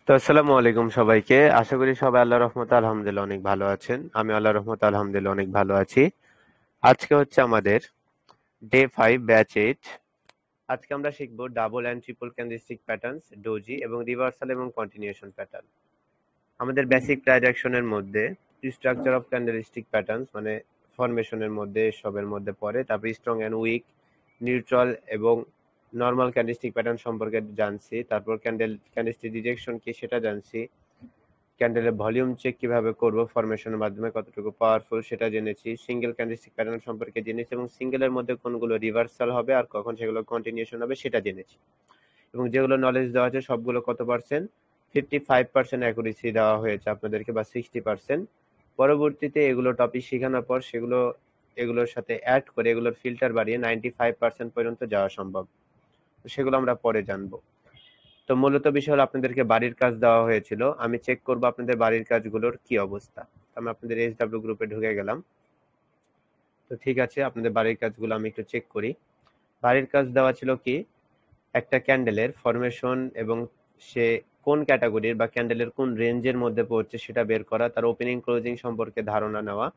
তো আসসালামু আলাইকুম সবাইকে। আশা করি সবাই আল্লাহর রহমতে আলহামদুলিল্লাহ অনেক ভালো আছেন। আমি আল্লাহর রহমতে আলহামদুলিল্লাহ অনেক ভালো আছি। আজকে হচ্ছে আমাদের ডে 5 ব্যাচ 8। আজকে আমরা শিখব double and triple candlestick patterns, doji এবং রিভার্সাল এবং কন্টিনিউশন প্যাটার্ন। আমাদের বেসিক ডাইরেকশনের মধ্যে স্ট্রাকচার অফ ক্যান্ডেলস্টিক প্যাটার্নস মানে ফরমেশনের মধ্যে সবের মধ্যে পড়ে। তারপর স্ট্রং অ্যান্ড উইক, নিউট্রাল এবং নর্মাল ক্যান্ডেলস্টিক প্যাটার্ন সম্পর্কে জানছি। তারপর ক্যান্ডেলস্টিক ডিরেকশন কি সেটা জানছি। ক্যান্ডেলের ভলিউম চেক কিভাবে করব, ফরমেশনের মাধ্যমে কতটুকু পাওয়ারফুল সেটা জেনেছি। সিঙ্গেল ক্যান্ডেলস্টিক প্যাটার্ন সম্পর্কে জেনেছি এবং সিঙ্গেলের মধ্যে কোনগুলো রিভার্সাল হবে আর কখন সেগুলো কন্টিনিউশন হবে সেটা জেনেছি। এবং যেগুলো নলেজ দেওয়া আছে সবগুলো কত পার্সেন্ট, 55% অ্যাকুরেসি দেওয়া হয়েছে আপনাদেরকে বা 60%। পরবর্তীতে এগুলো টপিক শেখানোর পর এগুলোর সাথে অ্যাড করে এগুলোর ফিল্টার বাড়িয়ে 95% পর্যন্ত যাওয়া সম্ভব। সেগুলো আমরা পরে জানবো। তো মূলত বিষয় হলো আপনাদেরকে বাড়ির কাজ দেওয়া হয়েছিল। আমি চেক করব আপনাদের বাড়ির কাজগুলোর কি অবস্থা। আমি আপনাদের SW গ্রুপে ঢুকে গেলাম। তো ঠিক আছে, আপনাদের বাড়ির কাজগুলো আমি একটু চেক করি। বাড়ির কাজ দেওয়া ছিল কি, একটা ক্যান্ডেলের ফরমেশন এবং সে কোন ক্যাটাগরির বা ক্যান্ডেলের কোন রেঞ্জের মধ্যে পড়ছে সেটা বের করা, তার ওপেনিং ক্লোজিং সম্পর্কে ধারণা নেওয়া।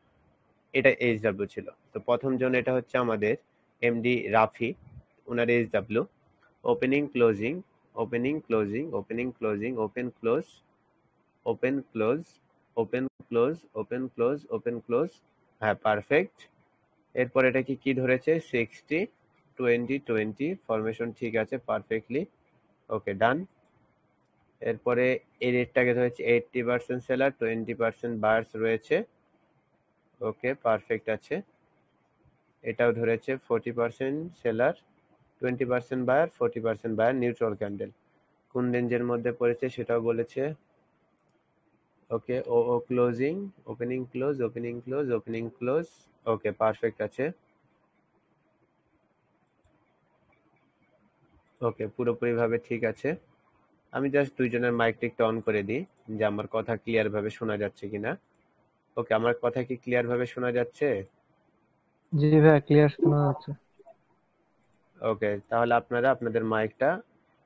এটা SW ছিল। তো প্রথম জন এটা হচ্ছে আমাদের MD রাফি, ওনার SW opening closing, opening closing, opening closing, open close, open close, open close, open close, open close. হ্যাঁ, পারফেক্ট। এরপর এটা কি কি ধরেছে, 60 20 20 ফরমেশন ঠিক আছে পারফেক্টলি। ওকে, ডান। এরপরে এই রেটটাকে ধরেছে 80% সেলার, 20% বায়ার্স রয়েছে। ওকে, পারফেক্ট আছে। এটাও ধরেছে 40% seller, 20% buyer, 40% buyer, neutral candle. কোন রেঞ্জের মধ্যে পড়েছে সেটাও বলেছে। ওকে, ও closing, opening close, opening close, opening close. Okay, perfect আছে। ওকে, পুরোপুরি ভাবে ঠিক আছে। আমি জাস্ট দুইজনের মাইকটা একটু অন করে দিই যে আমার কথা ক্লিয়ার ভাবে শোনা যাচ্ছে কিনা। ওকে, আমার কথা কি ক্লিয়ার ভাবে শোনা যাচ্ছে? জি ভাই, ক্লিয়ার শোনা যাচ্ছে। ওকে, তাহলে আপনারা আপনাদের মাইকটা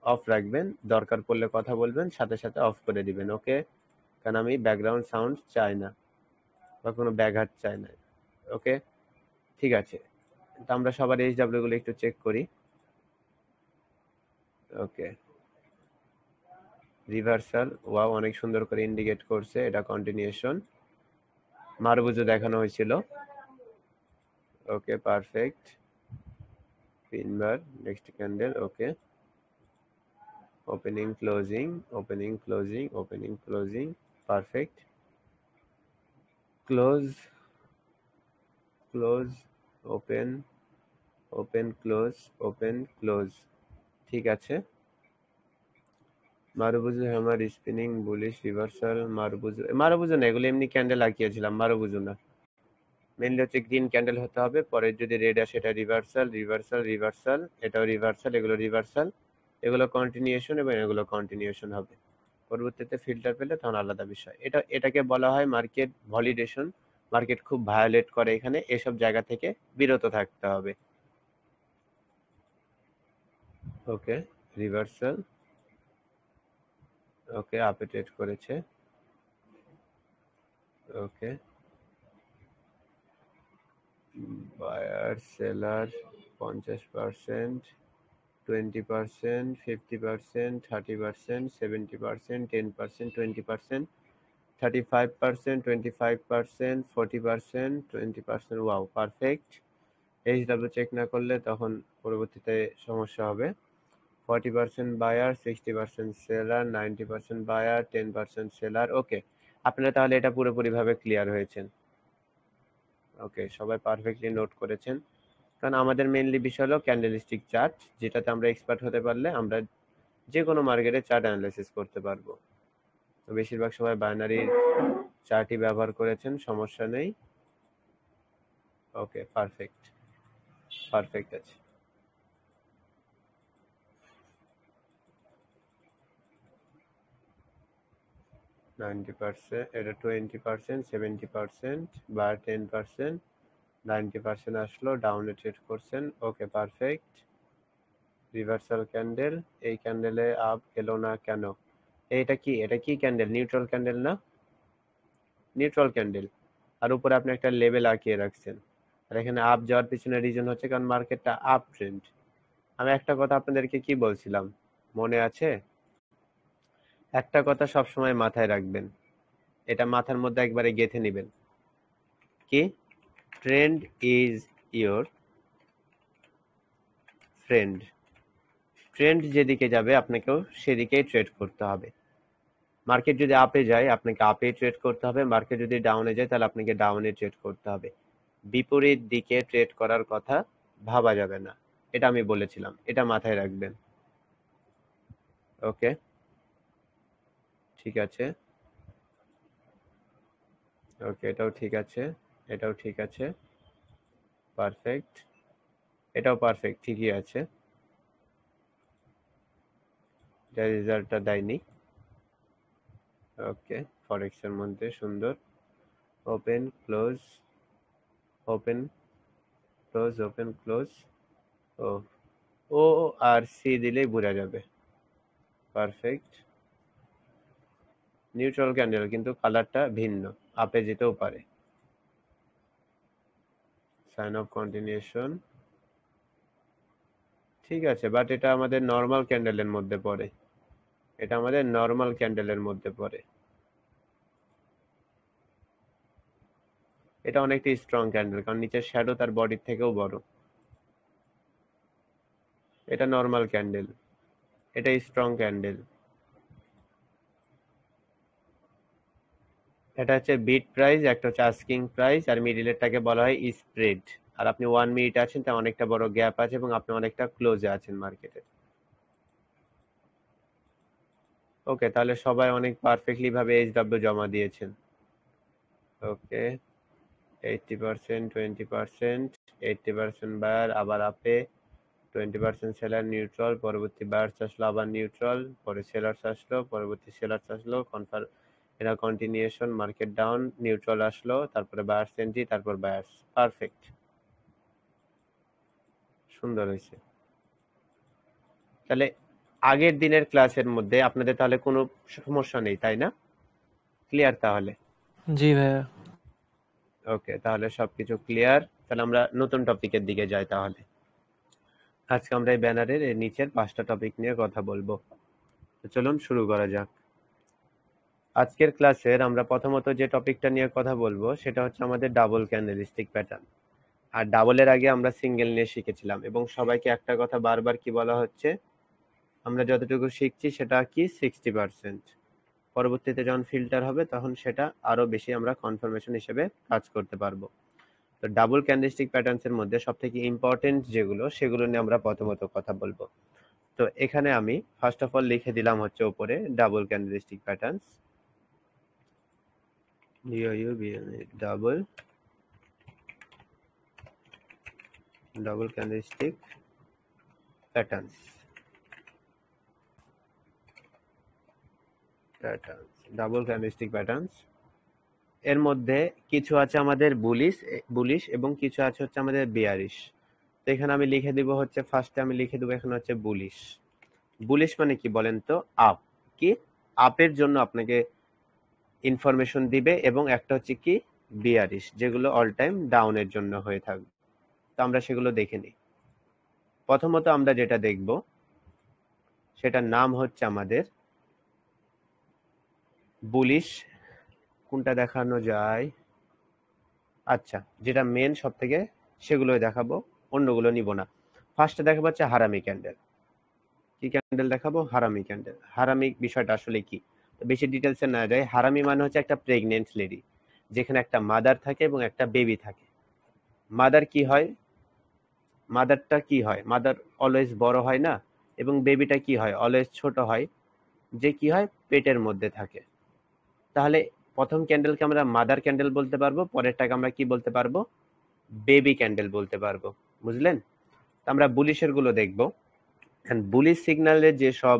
অফ রাখবেন, দরকার পড়লে কথা বলবেন, সাথে সাথে অফ করে দিবেন। ওকে, কারণ আমি ব্যাকগ্রাউন্ড সাউন্ড চাই না বা কোনো ব্যাঘাত চাই না। ওকে, ঠিক আছে। তো আমরা সবার SW গুলো একটু চেক করি। ওকে, রিভার্সাল, ওয়াও, অনেক সুন্দর করে ইন্ডিকেট করছে, এটা কন্টিনিউশন। মারবুজও দেখানো হয়েছিল। Okay, perfect. Pinbar, next candle. Okay, opening closing, opening closing, opening closing, perfect. Close, close, open, open close, open close, ঠিক আছে। Marubozu hammer, spinning, bullish, reversal. Marubozu না, এগুলো এমনি ক্যান্ডেল আঁকিয়েছিলাম, মারুবুজু না। মেনলি হচ্ছে গ্রিন ক্যান্ডেল হতে হবে, পরে যদি রেড আসে এটা রিভার্সাল, রিভার্সাল, রিভার্সাল, এটাও রিভার্সাল, এগুলো রিভার্সাল, এগুলো কন্টিনিউশন এবং এগুলো কন্টিনিউশন হবে। পরবর্তীতে ফিল্টার পেলে তখন আলাদা বিষয়। এটাকে বলা হয় মার্কেট ভলিডেশন। মার্কেট খুব ভায়োলেট করে এখানে, এসব জায়গা থেকে বিরত থাকতে হবে। ওকে, রিভার্সাল। ওকে, আপে ট্রেড করেছে। ওকে, buyer seller 50%, 20%, 50%, 30%, 70%, 10%, 20%, 35%, 25%, 40%, 20%। Wow, perfect. SW check না করলে তখন পরবর্তীতে সমস্যা হবে। 40% বায়ার, 60% সেলার, 90% বায়ার, 10% সেলার। ওকে, আপনারা তাহলে এটা পুরোপুরিভাবে ক্লিয়ার হয়েছেন। ওকে, সবাই পারফেক্টলি নোট করেছেন। কারণ আমাদের মেইনলি বিষয় হলো ক্যান্ডেলস্টিক চার্ট, যেটাতে আমরা এক্সপার্ট হতে পারলে আমরা যে কোনো মার্কেটে চার্ট অ্যানালাইসিস করতে পারবো। তো বেশিরভাগ সময় বাইনারি চার্টই ব্যবহার করেছেন, সমস্যা নেই। ওকে, পারফেক্ট, পারফেক্ট আছে। 90%, এটা 20%, 70% বা 10%, 90% আসলো, ডাউনে ট্রেড করছেন। ওকে, পারফেক্ট। রিভার্সাল ক্যান্ডেল, এই ক্যান্ডেলে আপ এলো না কেন? এটা কি ক্যান্ডেল? নিউট্রাল ক্যান্ডেল না? Neutral candle. আর উপরে আপনি একটা লেভেল আঁকিয়ে রাখছেন। আর এখানে আপ যাওয়ার পিছনে রিজন হচ্ছে কারণ মার্কেটটা আপ ট্রেন্ড। আমি একটা কথা আপনাদেরকে কি বলছিলাম মনে আছে? একটা কথা সবসময় মাথায় রাখবেন, এটা মাথার মধ্যে একবারে গেঁথে নেবেন। কি? Trend is your friend. Trend যেদিকে যাবে আপনাকেও সেদিকেই ট্রেড করতে হবে। মার্কেট যদি আপে যায় আপনাকে আপে ট্রেড করতে হবে, মার্কেট যদি ডাউনে যায় তাহলে আপনাকে ডাউনে ট্রেড করতে হবে। বিপরীত দিকে ট্রেড করার কথা ভাবা যাবে না, এটা আমি বলেছিলাম, এটা মাথায় রাখবেন। ওকে, ঠিক আছে। ওকে, এটাও ঠিক আছে, এটাও ঠিক আছে, পারফেক্ট, এটাও পারফেক্ট, ঠিকই আছে। যা রেজাল্টটা দেয়নি। ওকে, ফরেক্স এর মধ্যে সুন্দর। Open close, open close, open close. O O আর সি দিলেই বোঝা যাবে। পারফেক্ট। নিউট্রাল ক্যান্ডেল কিন্তু কালারটা ভিন্ন, আপে যেতেও পারে। সাইন অফ কন্টিনিউশন, ঠিক আছে, বাট এটা আমাদের নর্মাল ক্যান্ডেলের মধ্যে পড়ে, এটা আমাদের নর্মাল ক্যান্ডেলের মধ্যে পড়ে। এটা অনেকটা স্ট্রং ক্যান্ডেল কারণ নিচের শ্যাডো তার বডির থেকেও বড়। এটা নর্মাল ক্যান্ডেল, এটা স্ট্রং ক্যান্ডেল। এটা হচ্ছে বিট প্রাইস, একটা হচ্ছে আস্কিং প্রাইস, আর মিডিলেরটাকে বলা হয় স্প্রেড। আর আপনি 1 মিনিট আছেন, তাই অনেকটা বড় গ্যাপ আছে এবং আপনি অনেকটা ক্লোজে আছেন মার্কেটে। ওকে, তাহলে সবাই অনেক পারফেক্টলি ভাবে এইচডব্লিউ জমা দিয়েছেন। ওকে, 80%, 20%, 80% বায়ার আবার আপে, 20% সেলার নিউট্রাল, পরবর্তী বায়ার্স আসলো আবার নিউট্রাল, পরে সেলার্স আসলো, পরবর্তী সেলার্স আসলো, এটা কন্টিনিউশন, মার্কেট ডাউন, নিউট্রাল আসলো, তারপরে বায়ার্স এন্ট্রি, তারপর বায়ার্স। পারফেক্ট, সুন্দর হয়েছে। তাহলে আগের দিনের ক্লাসের মধ্যে আপনাদের তাহলে কোনো সমস্যা নেই, তাই না? ক্লিয়ার তাহলে? জি ভাইয়া। ওকে, তাহলে সবকিছু ক্লিয়ার। তাহলে আমরা নতুন টপিকের দিকে যাই তাহলে। আজকে আমরা এই ব্যানারের এর নিচের 5টা টপিক নিয়ে কথা বলবো। তো চলুন শুরু করা যাক। আজকের ক্লাসের আমরা প্রথমত যে টপিকটা নিয়ে কথা বলবো সেটা হচ্ছে আমাদের ডাবল ক্যান্ডেলস্টিক প্যাটার্ন। আর ডাবলের আগে আমরা সিঙ্গেল নিয়ে শিখেছিলাম এবং সবাইকে একটা কথা বারবার কি বলা হচ্ছে, আমরা যতটুকু শিখছি সেটা কি 60%, পরবর্তীতে যখন ফিল্টার হবে তখন সেটা আরো বেশি আমরা কনফার্মেশন হিসেবে কাজ করতে পারবো। তো ডাবল ক্যান্ডেলস্টিক প্যাটার্নস এর মধ্যে সবথেকে ইম্পর্টেন্ট যেগুলো সেগুলো নিয়ে আমরা প্রথমত কথা বলবো। তো এখানে আমি ফার্স্ট অফ অল লিখে দিলাম হচ্ছে উপরে double candlestick patterns, double candlestick patterns, double candlestick patterns. এর মধ্যে কিছু আছে আমাদের বুলিশ এবং কিছু আছে হচ্ছে আমাদের বিয়ারিশ। তো এখানে আমি লিখে দিব হচ্ছে, ফার্স্টে আমি লিখে দেবো এখানে হচ্ছে বুলিশ। বুলিশ মানে কি বলেন তো? আপ। কি? আপের জন্য আপনাকে ইনফরমেশন দিবে, এবং একটা হচ্ছে কি বিয়ারিশ, যেগুলো অল টাইম ডাউনের জন্য হয়ে থাকবে। তো আমরা সেগুলো দেখে নিই। প্রথমত আমরা যেটা দেখব সেটার নাম হচ্ছে আমাদের বুলিশ। কোনটা দেখানো যায়? আচ্ছা, যেটা মেন সব থেকে সেগুলোই দেখাবো, অন্যগুলো নিব না। ফার্স্টে দেখাবো হচ্ছে হারামি ক্যান্ডেল। কি ক্যান্ডেল দেখাবো? হারামি ক্যান্ডেল। হারামি বিষয়টা আসলে কি, তো বেশি ডিটেলসে না যায়, হারামি মানে হচ্ছে একটা প্রেগনেন্ট লেডি, যেখানে একটা মাদার থাকে এবং একটা বেবি থাকে। মাদার কি হয়? মাদারটা কি হয়? মাদার অলওয়েজ বড় হয় না, এবং বেবিটা কি হয়? অলওয়েজ ছোট হয়, যে কি হয় পেটের মধ্যে থাকে। তাহলে প্রথম ক্যান্ডেলকে আমরা মাদার ক্যান্ডেল বলতে পারবো, পরেরটাকে আমরা কি বলতে পারবো? বেবি ক্যান্ডেল বলতে পারবো। বুঝলেন? আমরা বুলিশের গুলো দেখবো। বুলিশ সিগন্যালের যে সব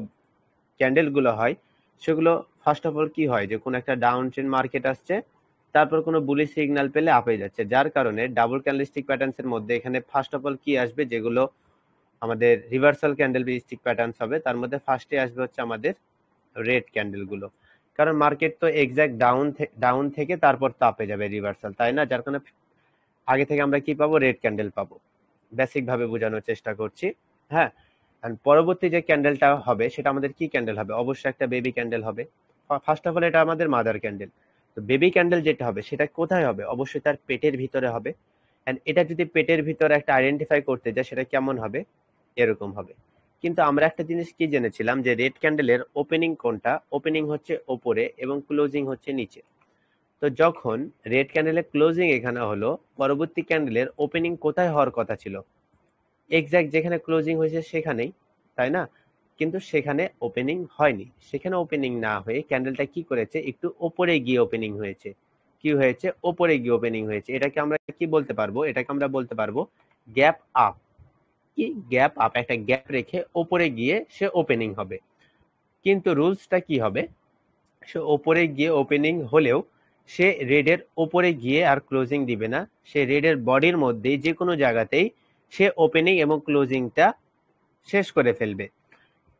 ক্যান্ডেল গুলো হয় সেগুলো ফার্স্ট অফ অল কি হয়, যে কোনো একটা ডাউন ট্রেন্ড মার্কেট আসছে, তারপর কোনো বুলিশ সিগন্যাল পেলে আপে যাচ্ছে, যার কারণে ডাবল ক্যান্ডেলস্টিক প্যাটার্নস এর মধ্যে এখানে ফার্স্ট অফ অল কি আসবে, যেগুলো আমাদের রিভার্সাল ক্যান্ডেল স্টিক প্যাটার্নস হবে, তার মধ্যে ফার্স্টে আসবে হচ্ছে আমাদের রেড ক্যান্ডেলগুলো, কারণ মার্কেট তো এক্স্যাক্ট ডাউন থেকে তারপর তো আপে যাবে রিভার্সাল, তাই না? যার কারণে আগে থেকে আমরা কি পাবো, রেড ক্যান্ডেল পাবো। বেসিক ভাবে বোঝানোর চেষ্টা করছি। হ্যাঁ, and পরবর্তী যে ক্যান্ডেলটা হবে সেটা আমাদের কি ক্যান্ডেল হবে, অবশ্যই একটা বেবি ক্যান্ডেল হবে। ফার্স্ট অফ অল এটা আমাদের মাদার ক্যান্ডেল। তো বেবি ক্যান্ডেল যেটা হবে সেটা কোথায় হবে, অবশ্যই তার পেটের ভিতরে হবে। এন্ড এটা যদি পেটের ভিতরে একটা আইডেন্টিফাই করতে যায় সেটা কেমন হবে, এরকম হবে। কিন্তু আমরা একটা জিনিস কি জেনেছিলাম যে রেড ক্যান্ডেলের ওপেনিং কোনটা, ওপেনিং হচ্ছে ওপরে এবং ক্লোজিং হচ্ছে নিচে। তো যখন রেড ক্যান্ডেলের ক্লোজিং এখানে হলো, পরবর্তী ক্যান্ডেলের ওপেনিং কোথায় হওয়ার কথা ছিল, এক্স্যাক্ট যেখানে ক্লোজিং হয়েছে সেখানেই, তাই না? কিন্তু সেখানে ওপেনিং হয়নি, সেখানে ওপেনিং না হয়ে ক্যান্ডেলটা কি করেছে, একটু ওপরে গিয়ে ওপেনিং হয়েছে। কি হয়েছে, ওপরে গিয়ে ওপেনিং হয়েছে। এটাকে আমরা কি বলতে পারবো, এটাকে আমরা বলতে পারবো গ্যাপ আপ। কি গ্যাপ আপ, একটা গ্যাপ রেখে ওপরে গিয়ে সে ওপেনিং হবে। কিন্তু রুলসটা কি হবে, সে ওপরে গিয়ে ওপেনিং হলেও সে রেডের ওপরে গিয়ে আর ক্লোজিং দিবে না, সে রেডের বডির মধ্যেই যে কোনো জায়গাতেই সে ওপেনিং এবং ক্লোজিংটা শেষ করে ফেলবে।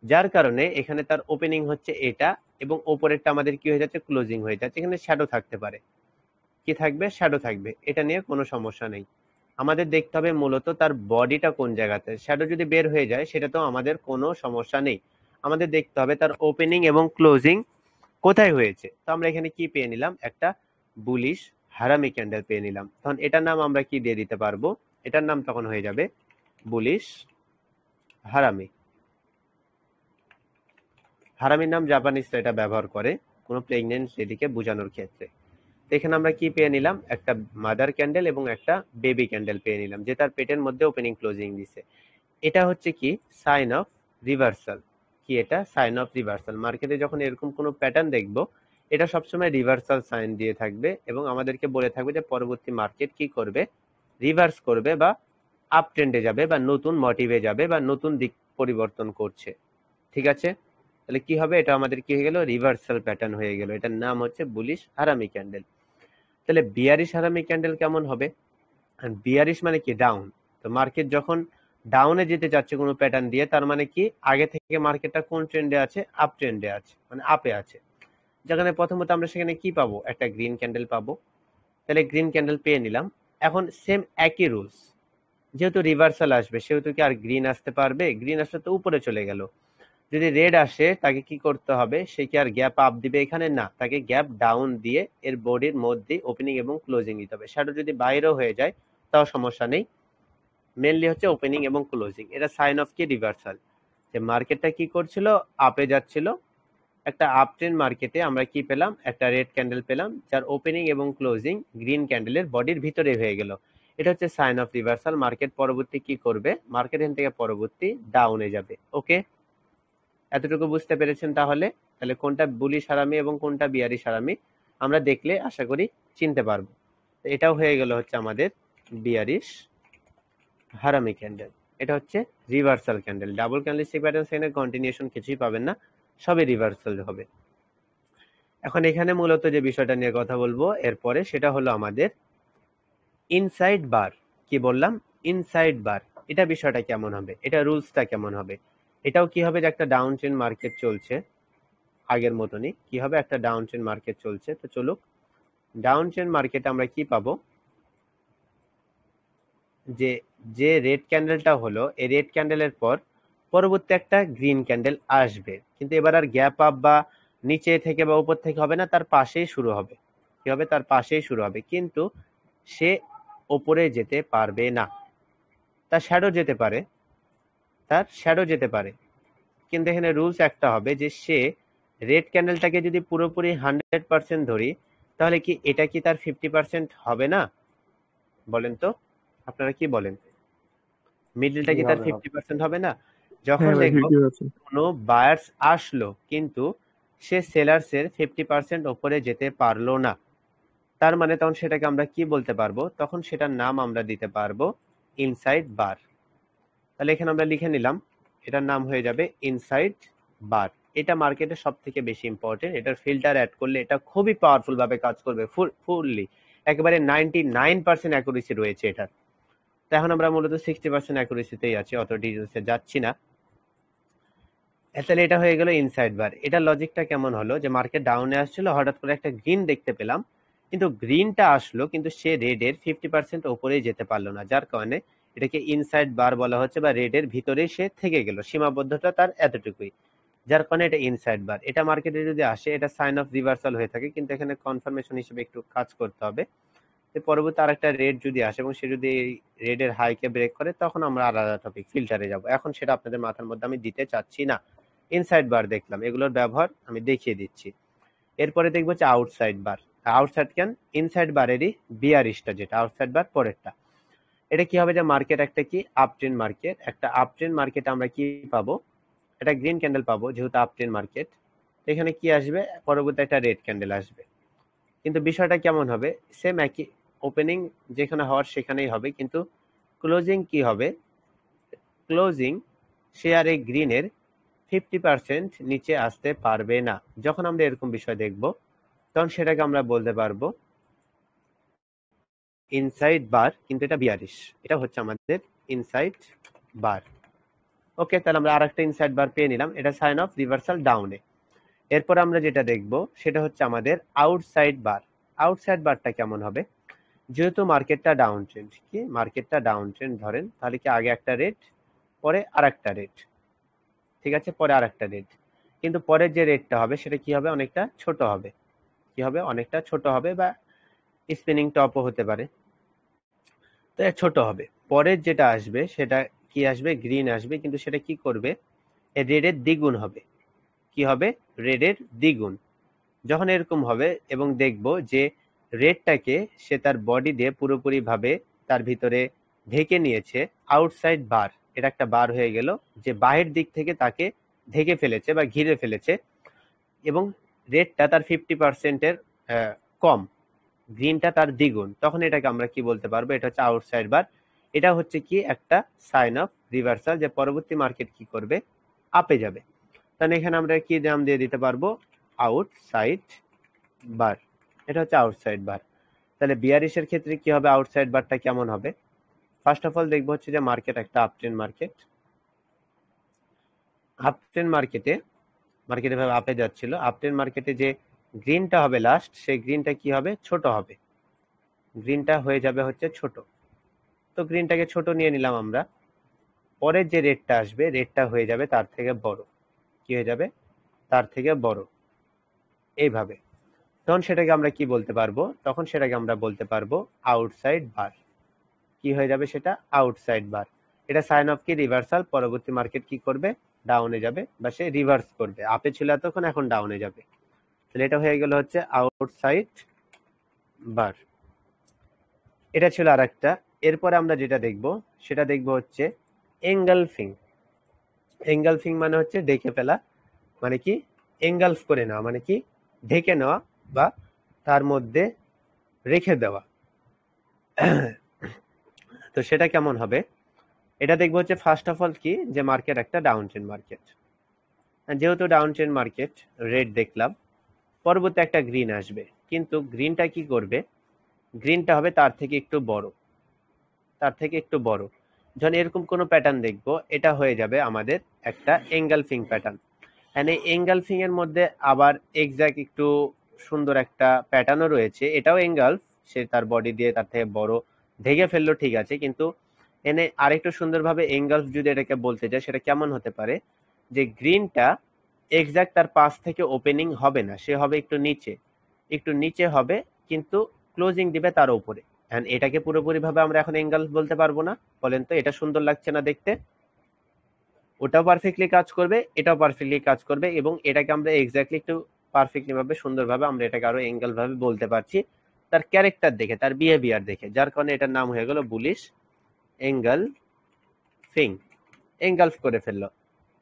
যার কারণে এখানে তার ওপেনিং হচ্ছে এটা, এবং ওপরেরটা আমাদের কি হয়ে যাচ্ছে, ক্লোজিং হয়ে যাচ্ছে। এখানে শ্যাডো থাকতে পারে, কি থাকবে, শ্যাডো থাকবে, এটা নিয়ে কোনো সমস্যা নেই। আমাদের দেখতে হবে মূলত তার বডিটা কোন জায়গাতে। শ্যাডো যদি বের হয়ে যায় সেটা তো আমাদের কোনো সমস্যা নেই, আমাদের দেখতে হবে তার ওপেনিং এবং ক্লোজিং কোথায় হয়েছে। তো আমরা এখানে কি পেয়ে নিলাম, একটা বুলিশ হারামি ক্যান্ডেল পেয়ে নিলাম। তখন এটার নাম আমরা কি দিয়ে দিতে পারবো, এটার নাম তখন হয়ে যাবে বুলিশ হারামি। হারামির নাম জাপানিজরা এটা ব্যবহার করে কোনো প্রেগনেন্ট লেডিকে বোঝানোর ক্ষেত্রে। তো এখানে আমরা কি পেয়ে নিলাম, একটা মাদার ক্যান্ডেল এবং একটা বেবি ক্যান্ডেল পেয়ে নিলাম, যে তার পেটের মধ্যে ওপেনিং ক্লোজিং দিছে। এটা হচ্ছে কি সাইন অফ রিভার্সাল। কি এটা, সাইন অফ রিভার্সাল। মার্কেটে যখন এরকম কোনো প্যাটার্ন দেখবো, এটা সবসময় রিভার্সাল সাইন দিয়ে থাকবে এবং আমাদেরকে বলে থাকবে যে পরবর্তী মার্কেট কি করবে, রিভার্স করবে বা আপ ট্রেন্ডে যাবে বা নতুন মোটিভে যাবে বা নতুন দিক পরিবর্তন করছে। ঠিক আছে, তাহলে কি হবে, এটা আমাদের কি হয়ে গেল, রিভার্সাল প্যাটার্ন হয়ে গেল। এটার নাম হচ্ছে বুলিশ হারামি ক্যান্ডেল। তাহলে বিয়ারিশ হারামি ক্যান্ডেল কেমন হবে, বিয়ারিশ মানে কি ডাউন। তো মার্কেট যখন ডাউনে যেতে যাচ্ছে কোনো প্যাটার্ন দিয়ে, তার মানে কি আগে থেকে মার্কেটটা কোন ট্রেন্ডে আছে, আপ ট্রেন্ডে আছে, মানে আপে আছে। যেখানে প্রথমত আমরা সেখানে কি পাবো, একটা গ্রিন ক্যান্ডেল পাবো। তাহলে গ্রিন ক্যান্ডেল পেয়ে নিলাম। এখন সেম একই রুলস, যেহেতু রিভার্সাল আসবে সেহেতু কি আর গ্রিন আসতে পারবে, গ্রিন আসলে তো উপরে চলে গেল। যদি রেড আসে তাকে কি করতে হবে, সে কি আর গ্যাপ আপ দিবে এখানে, না, তাকে গ্যাপ ডাউন দিয়ে এর বডির মধ্যে ওপেনিং এবং ক্লোজিং দিতে হবে। শ্যাডো যদি বাইরেও হয়ে যায় তাও সমস্যা নেই, মেনলি হচ্ছে ওপেনিং এবং ক্লোজিং। এটা সাইন অফ কি, রিভার্সাল। যে মার্কেটটা কি করছিল, আপে যাচ্ছিল, একটা আপ ট্রেন্ড মার্কেটে আমরা কি পেলাম, একটা রেড ক্যান্ডেল পেলাম যার ওপেনিং এবং ক্লোজিং গ্রিন ক্যান্ডেলের বডির ভিতরে হয়ে গেল। এটা হচ্ছে সাইন অফ রিভার্সাল। মার্কেট পরবর্তী কি করবে, মার্কেট এখান থেকে পরবর্তী ডাউনে যাবে। ওকে, এতটুকু বুঝতে পেরেছেন তাহলে? তাহলে কোনটা বুলিশ হারামি এবং কোনটা বিয়ারিশ হারামি আমরা দেখলে আশা করি চিনতে পারবো। এটাও হয়ে গেল হচ্ছে আমাদের বিয়ারিশ হারামি ক্যান্ডেল। এটা হচ্ছে reversal candle, double candlestick pattern, সেখানে কন্টিনিউশন কিছুই পাবেন না, সবই রিভার্সাল হবে। এখন এখানে মূলত যে বিষয়টা নিয়ে কথা বলবো এরপরে, সেটা হলো আমাদের ইনসাইড বার। কি বললাম, ইনসাইড বার। এটা বিষয়টা কেমন হবে, এটা রুলসটা কেমন হবে। এটাও কি হবে, যে একটা ডাউন ট্রেন্ড মার্কেট চলছে, আগের মতনই কি হবে, একটা ডাউন ট্রেন্ড মার্কেট চলছে। তো চলুক, ডাউন ট্রেন্ড মার্কেটে আমরা কি পাবো, যে যে রেড ক্যান্ডেলটা হলো, এই রেড ক্যান্ডেলের পর পরবর্তী একটা গ্রিন ক্যান্ডেল আসবে, কিন্তু এবার আর গ্যাপ আপ বা নিচে থেকে বা উপর থেকে হবে না, তার পাশেই শুরু হবে। কি হবে, তার পাশেই শুরু হবে, কিন্তু সে ওপরে যেতে পারবে না। তার শ্যাডো যেতে পারে, তার শ্যাডো যেতে পারে, কিন্তু এখানে রুলস একটা হবে, যে সে রেড ক্যান্ডেলটাকে যদি পুরোপুরি 100% ধরি, তাহলে কি এটা কি তার 50% হবে না? বলেন তো, আপনারা কি বলেন, মিডলটা জি কি তার হবে হবে। 50% হবে না? যখন হ্যাঁ ভাই, দেখবো 50%। কোনো বায়ার্স আসলো কিন্তু সে সেলার্সের 50% ওপরে যেতে পারলো না, তার মানে তখন সেটাকে আমরা কি বলতে পারবো, তখন সেটার নাম আমরা দিতে পারবো ইনসাইড বার। তাহলে এখানে আমরা লিখে নিলাম, এটার নাম হয়ে যাবে ইনসাইড বার। এটা মার্কেটে সব থেকে বেশি ইম্পর্টেন্ট, এটার ফিল্টার অ্যাড করলে এটা খুবই পাওয়ারফুল ভাবে কাজ করবে, ফুললি একেবারে 99% অ্যাকুরেসি রয়েছে এটার। তো এখন আমরা মূলত 60% অ্যাকুরেসিতেই আছি, অত ডিটেলসে যাচ্ছি না। তাহলে এটা হয়ে গেল ইনসাইড বার। এটা লজিকটা কেমন হলো, যে মার্কেট ডাউনে আসছিল, হঠাৎ করে একটা গ্রিন দেখতে পেলাম, কিন্তু গ্রিনটা আসলো কিন্তু সে রেডের 50% ওপরেই যেতে পারলো না, যার কারণে এটাকে ইনসাইড বার বলা হচ্ছে, বা রেডের ভিতরেই সে থেকে গেল, সীমাবদ্ধতা তার এতটুকুই, যার কারণে এটা ইনসাইড বার। এটা মার্কেটে যদি আসে, এটা সাইন অফ রিভার্সাল হয়ে থাকে, কিন্তু এখানে কনফার্মেশন হিসেবে একটু কাজ করতে হবে, যে পরবর্তী আরেকটা রেড যদি আসে এবং সে যদি রেডের হাইকে ব্রেক করে, তখন আমরা আলাদা টপিক ফিল্টারে যাব। এখন সেটা আপনাদের মাথার মধ্যে আমি দিতে চাচ্ছি না। ইনসাইড বার দেখলাম, এগুলোর ব্যবহার আমি দেখিয়ে দিচ্ছি। এরপরে দেখবো হচ্ছে আউটসাইড বার। আউটসাইড কেন, ইনসাইড বারেরই বিয়ারিশটা, যেটা আউটসাইড বার পরেরটা। এটা কি হবে, যে মার্কেট একটা কি আপ ট্রেন্ড মার্কেট, একটা আপ ট্রেন্ড মার্কেট আমরা কি পাবো, একটা গ্রিন ক্যান্ডেল পাবো, যেহেতু আপ ট্রেন্ড মার্কেট। এখানে কি আসবে, পরবর্তী একটা রেড ক্যান্ডেল আসবে, কিন্তু বিষয়টা কেমন হবে, সেম একই, ওপেনিং যেখানে হওয়ার সেখানেই হবে, কিন্তু ক্লোজিং কি হবে, ক্লোজিং শেয়ারে গ্রিনের 50% নিচে আসতে পারবে না। যখন আমরা এরকম বিষয় দেখব, তখন সেটাকে আমরা বলতে পারবো ইনসাইড বার, কিন্তু এটা বিয়ারিশ। এটা হচ্ছে আমাদের ইনসাইড বার। ওকে, তাহলে আমরা আরেকটা ইনসাইড বার পেয়ে নিলাম, এটা সাইন অফ রিভার্সাল ডাউনে। এরপর আমরা যেটা দেখব সেটা হচ্ছে আমাদের আউটসাইড বার। আউটসাইড বারটা কেমন হবে, যেহেতু মার্কেটটা ডাউন ট্রেন্ড, কি মার্কেটটা ডাউন ট্রেন্ড ধরেন, তাহলে কি আগে একটা রেট, পরে আরেকটা রেট, ঠিক আছে, পরে আরেকটা রেট, কিন্তু পরের যে রেটটা হবে সেটা কি হবে, অনেকটা ছোট হবে। কি হবে, অনেকটা ছোট হবে, বা স্পিনিং টপও হতে পারে, তো ছোট হবে। পরের যেটা আসবে সেটা কি আসবে, গ্রিন আসবে, কিন্তু সেটা কি করবে, রেডের দ্বিগুণ হবে। কি হবে, রেডের দ্বিগুণ। যখন এরকম হবে এবং দেখব যে রেডটাকে সে তার বডি দিয়ে পুরোপুরি ভাবে তার ভিতরে ঢেকে নিয়েছে, আউটসাইড বার, এটা একটা বার হয়ে গেল, যে বাহির দিক থেকে তাকে ঢেকে ফেলেছে বা ঘিরে ফেলেছে, এবং রেডটা তার 50%-এর কম, গ্রিনটা তার দ্বিগুণ, তখন এটাকে আমরা কি বলতে পারবো, এটা হচ্ছে আউটসাইড বার। এটা হচ্ছে কি একটা সাইন অফ রিভার্সাল, যে পরবর্তী মার্কেট কি করবে, আপে যাবে। তাহলে এখানে আমরা কি নাম দিয়ে দিতে পারবো, আউটসাইড বার। এটা হচ্ছে আউটসাইড বার। তাহলে বিয়ারিশের ক্ষেত্রে কি হবে, আউটসাইড বারটা কেমন হবে, ফার্স্ট অফ অল দেখবো হচ্ছে যে মার্কেট একটা আপট্রেন্ড মার্কেট। আপট্রেন্ড মার্কেটে, মার্কেটে ভাবে আপে যাচ্ছিল, আপট্রেন্ড মার্কেটে যে গ্রিনটা হবে লাস্ট, সেই গ্রিনটা কি হবে, ছোট হবে, গ্রিনটা হয়ে যাবে হচ্ছে ছোট। তো গ্রিনটাকে ছোট নিয়ে নিলাম আমরা, পরের যে রেটটা আসবে, রেটটা হয়ে যাবে তার থেকে বড়। কি হয়ে যাবে, তার থেকে বড়, এইভাবে। তখন সেটাকে আমরা কি বলতে পারবো, তখন সেটাকে আমরা বলতে পারবো আউটসাইড বার। কি হয়ে যাবে সেটা, আউটসাইড বার। এটা সাইন অফ কি, রিভার্সাল, পরবর্তী মার্কেট কি করবে, ডাউনে যাবে, বা সে রিভার্স করবে, আপে ছিল এতক্ষণ, এখন ডাউনে যাবে। তাহলে এটা হয়ে গেল হচ্ছে আউটসাইড বার। এটা ছিল আরেকটা। এরপরে আমরা যেটা দেখব সেটা দেখব হচ্ছে এঙ্গালফিং। এঙ্গালফিং মানে হচ্ছে ঢেকে ফেলা, মানে কি, এঙ্গালফ করে নেওয়া মানে কি, ঢেকে নেওয়া, বা তার মধ্যে রেখে দেওয়া। তো সেটা কেমন হবে, এটা দেখবো হচ্ছে ফার্স্ট অফ অল কি, যে মার্কেট একটা ডাউন ট্রেন্ড মার্কেট, যেহেতু ডাউন ট্রেন্ড মার্কেট, রেড দেখলাম, পরবর্তী একটা গ্রিন আসবে, কিন্তু গ্রিনটা কি করবে, গ্রিনটা হবে তার থেকে একটু বড়, তার থেকে একটু বড়। যখন এরকম কোনো প্যাটার্ন দেখবো, এটা হয়ে যাবে আমাদের একটা এঙ্গালফিং প্যাটার্ন। এন্ড এই এঙ্গালফিং এর মধ্যে আবার এক্সাক্ট একটু সুন্দর একটা প্যাটার্নও রয়েছে, এটাও এঙ্গালফ, সে তার বডি দিয়ে তার থেকে বড় ঢেকে ফেললো, ঠিক আছে, কিন্তু এনে আরেকটু সুন্দরভাবে এঙ্গালফ যদি এটাকে বলতে যায়, সেটা কেমন হতে পারে, যে গ্রিনটা এক্সাক্ট তার পাশ থেকে ওপেনিং হবে না, সে হবে একটু নিচে, একটু নিচে হবে, কিন্তু ক্লোজিং দিবে তার উপরে। এন্ড এটাকে পুরোপুরি ভাবে আমরা এখন এঙ্গালফ বলতে পারবো না, বলেন তো, এটা সুন্দর লাগছে না দেখতে, ওটাও পারফেক্টলি কাজ করবে, এটাও পারফেক্টলি কাজ করবে, এবং এটাকে আমরা এক্স্যাক্টলি একটু পারফেক্টলি ভাবে সুন্দরভাবে আমরা এটাকে আরো এঙ্গেল ভাবে বলতে পারছি, তার ক্যারেক্টার দেখে, তার বিহেভিয়ার দেখে, যার কারণে এটার নাম হয়ে গেল বুলিশ এঙ্গেল ফিং। এঙ্গালফ করে ফেললো।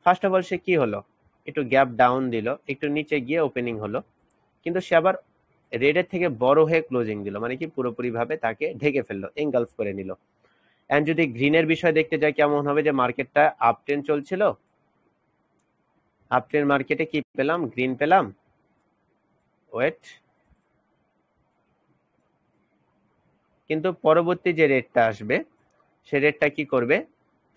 ফার্স্ট অফ অল সে কি হলো, একটু গ্যাপ ডাউন দিল, একটু নিচে গিয়ে ওপেনিং হলো, কিন্তু সে আবার রেডের থেকে বড় হয়ে ক্লোজিং দিল, মানে কি পুরোপুরি ভাবে তাকে ঢেকে ফেললো, এঙ্গালফ করে নিল। এন্ড যদি গ্রিনের বিষয় দেখতে যাই, কেমন হবে, যে মার্কেটটা আপ ট্রেন্ড চলছিল, আপট্রেন্ড মার্কেটে কি পেলাম, গ্রিন পেলাম, ওয়েট, কিন্তু পরবর্তী যে রেটটা আসবে, সে রেটটা কি করবে,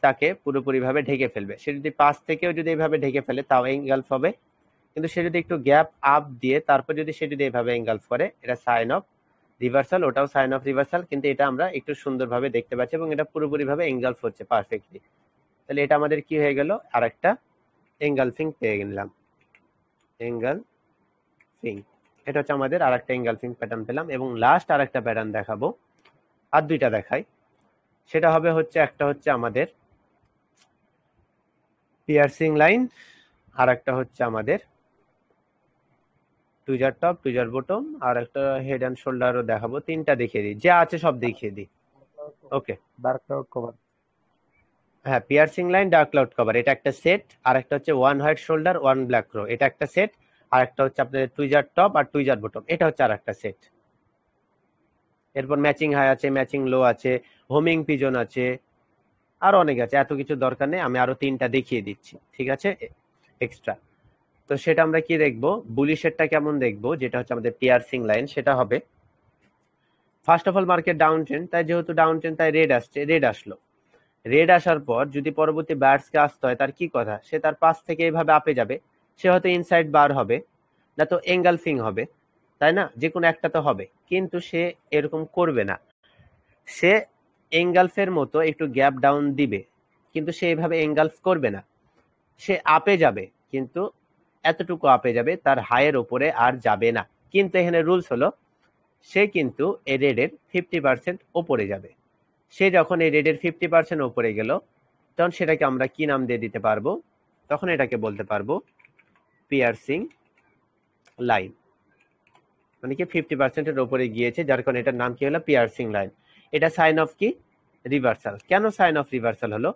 তাকে পুরোপুরিভাবে ঢেকে ফেলবে। সে যদি পাশ থেকেও যদি এইভাবে ঢেকে ফেলে তাও এনগালফ হবে, কিন্তু সে যদি একটু গ্যাপ আপ দিয়ে তারপর যদি সে যদি এইভাবে এনগালফ করে, এটা সাইন অফ রিভার্সাল, ওটাও সাইন অফ রিভার্সাল, কিন্তু এটা আমরা একটু সুন্দরভাবে দেখতে পাচ্ছি এবং এটা পুরোপুরিভাবে এনগালফ হচ্ছে পারফেক্টলি। তাহলে এটা আমাদের কি হয়ে গেল, আর একটা এনগালফিং পেয়ে নিলাম, এনগালফিং। এটা হচ্ছে আমাদের আর একটা এনগালফিং প্যাটার্ন পেলাম। এবং লাস্ট আর একটা প্যাটার্ন দেখাবো, আর দুইটা দেখাই। সেটা হবে হচ্ছে, একটা হচ্ছে আমাদের পিয়ার্সিং লাইন, আর একটা হচ্ছে আমাদের টুইজার টপ, টুইজার বটম, আর একটা হেড অ্যান্ড শোল্ডারও দেখাবো। তিনটা দেখিয়ে দিই, যা আছে সব দেখিয়ে দিই। Okay, dark cloud cover. হ্যাঁ, piercing line, dark cloud cover, এটা একটা সেট। আর একটা হচ্ছে one white shoulder, one black row, এটা একটা সেট। আর একটা হচ্ছে আপনাদের টুইজার টপ আর টুইজার বটম, এটা হচ্ছে আর একটা সেট। এরপর ম্যাচিং হাই আছে, ম্যাচিং লো আছে, হোমিং পিজন আছে, আর অনেক আছে। এত কিছু দরকার নেই, আমি আরো তিনটা দেখিয়ে দিচ্ছি, ঠিক আছে, এক্সট্রা। তো সেটা আমরা কি দেখবো, বুলিশেরটা কেমন দেখবো, যেটা হচ্ছে আমাদের পিয়ার্সিং লাইন, সেটা হবে first of all market down trend, তাই যেহেতু ডাউন ট্রেন্ড তাই রেড আসছে, রেড আসলো। রেড আসার পর যদি পরবর্তী বায়ার্সকে আসতে হয়, তার কি কথা, সে তার পাশ থেকে এইভাবে আপে যাবে। সে হয়তো ইনসাইড বার হবে, না তো এঙ্গালফিং হবে, তাই না, যে কোনো একটা তো হবে। কিন্তু সে এরকম করবে না, সে এঙ্গালফের মতো একটু গ্যাপ ডাউন দিবে, কিন্তু সে এইভাবে এঙ্গালফ করবে না। সে আপে যাবে, কিন্তু এতটুকু আপে যাবে, তার হাইয়ের ওপরে আর যাবে না। কিন্তু এখানে রুলস হলো, সে কিন্তু এই রেডের 50% ওপরে যাবে। সে যখন এই রেডের 50% ওপরে গেল, তখন সেটাকে আমরা কি নাম দিয়ে দিতে পারবো, তখন এটাকে বলতে পারবো পিয়ার্সিং লাইন। মানে কি 50%-এর ওপরে গিয়েছে, যার কারণে এটার নাম কি হলো, পিয়ার্সিং লাইন। এটা সাইন অফ কি, রিভার্সাল। কেন সাইন অফ রিভার্সাল হলো,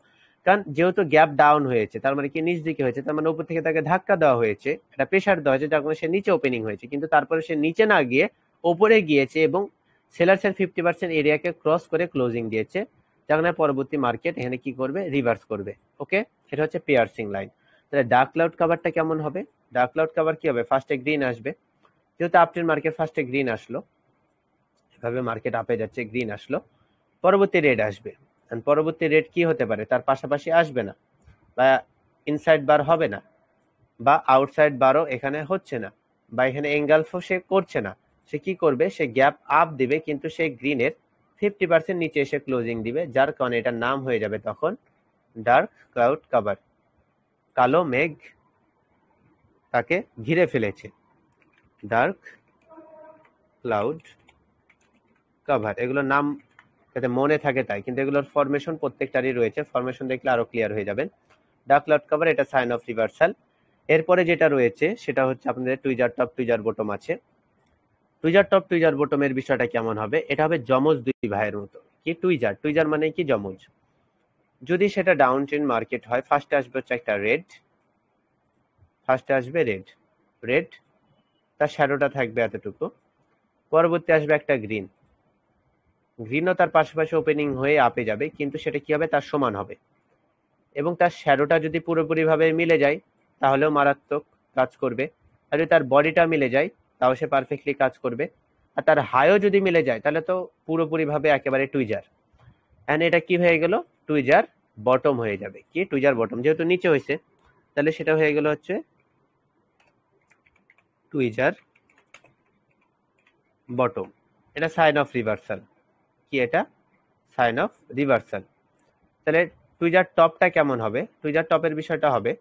কারণ যেহেতু গ্যাপ ডাউন হয়েছে, তার মানে কি নিচ দিকে হয়েছে, তার মানে উপর থেকে তাকে ধাক্কা দেওয়া হয়েছে, একটা প্রেশার দেওয়া হয়েছে, যার কারণে সে নিচে ওপেনিং হয়েছে। কিন্তু তারপরে সে নিচে না গিয়ে ওপরে গিয়েছে এবং সেলার্সের 50% এরিয়াকে ক্রস করে ক্লোজিং দিয়েছে, যার কারণে পরবর্তী মার্কেট এখানে কি করবে, রিভার্স করবে। ওকে, এটা হচ্ছে পিয়ার্সিং লাইন। তাহলে ডার্ক ক্লাউড কভারটা কেমন হবে, ডার্ক ক্লাউড কভার কি হবে, ফার্স্টে গ্রিন আসবে, যেহেতু আপট্রেন্ড মার্কেট ফার্স্টে গ্রিন আসলো, এভাবে মার্কেট আপে যাচ্ছে, গ্রিন আসলো, পরবর্তী রেড আসবে। পরবর্তী রেড কি হতে পারে, তার পাশাপাশি আসবে না, বা ইনসাইড বার হবে না, বা আউটসাইড বারও এখানে হচ্ছে না, বা এখানে এঙ্গালফও সে করছে না। সে কি করবে, সে গ্যাপ আপ দিবে, কিন্তু সে গ্রিনের 50% নিচে এসে ক্লোজিং দিবে, যার কারণে এটার নাম হয়ে যাবে তখন ডার্ক ক্লাউড কভার। কালো মেঘ তাকে ঘিরে ফেলেছে, ডার্ক ক্লাউড কভার। এগুলোর নাম যাতে মনে থাকে তাই, কিন্তু এগুলোর ফরমেশন প্রত্যেকটারই রয়েছে, ফরমেশন দেখলে আরো ক্লিয়ার হয়ে যাবেন। ডার্ক ক্লাউড কভার, এটা সাইন অফ রিভার্সাল। এরপরে যেটা রয়েছে সেটা হচ্ছে আপনাদের টুইজার টপ, টুইজার বটম আছে। টুইজার টপ, টুইজার বটমের বিষয়টা কেমন হবে, এটা হবে যমজ দুই ভাইয়ের মতো। কি টুইজার, টুইজার মানে কি যমজ। যদি সেটা ডাউন ট্রেন্ড মার্কেট হয়, ফার্স্টে আসবে হচ্ছে একটা রেড, ফার্স্টে আসবে রেড, রেড তার শ্যাডোটা থাকবে এতটুকু, পরবর্তী আসবে একটা গ্রিন, গ্রিনও তার পাশাপাশি ওপেনিং হয়ে আপে যাবে, কিন্তু সেটা কি হবে, তার সমান হবে। এবং তার শ্যাডোটা যদি পুরোপুরিভাবে মিলে যায় তাহলেও মারাত্মক কাজ করবে, আর যদি তার বডিটা মিলে যায় তাও সে পারফেক্টলি কাজ করবে, আর তার হাইও যদি মিলে যায় তাহলে তো পুরোপুরিভাবে একেবারে টুইজার। অ্যান্ড এটা কি হয়ে গেল, টুইজার বটম হয়ে যাবে। কি টুইজার বটম, যেহেতু নিচে হয়েছে তাহলে সেটা হয়ে গেল হচ্ছে টুইজার বটম। এটা সাইন অফ রিভার্সাল। কি এটা, সাইন অফ রিভার্সাল। তাহলে টুইজার টপটা কেমন হবে, টুইজার টপের বিষয়টা হবে,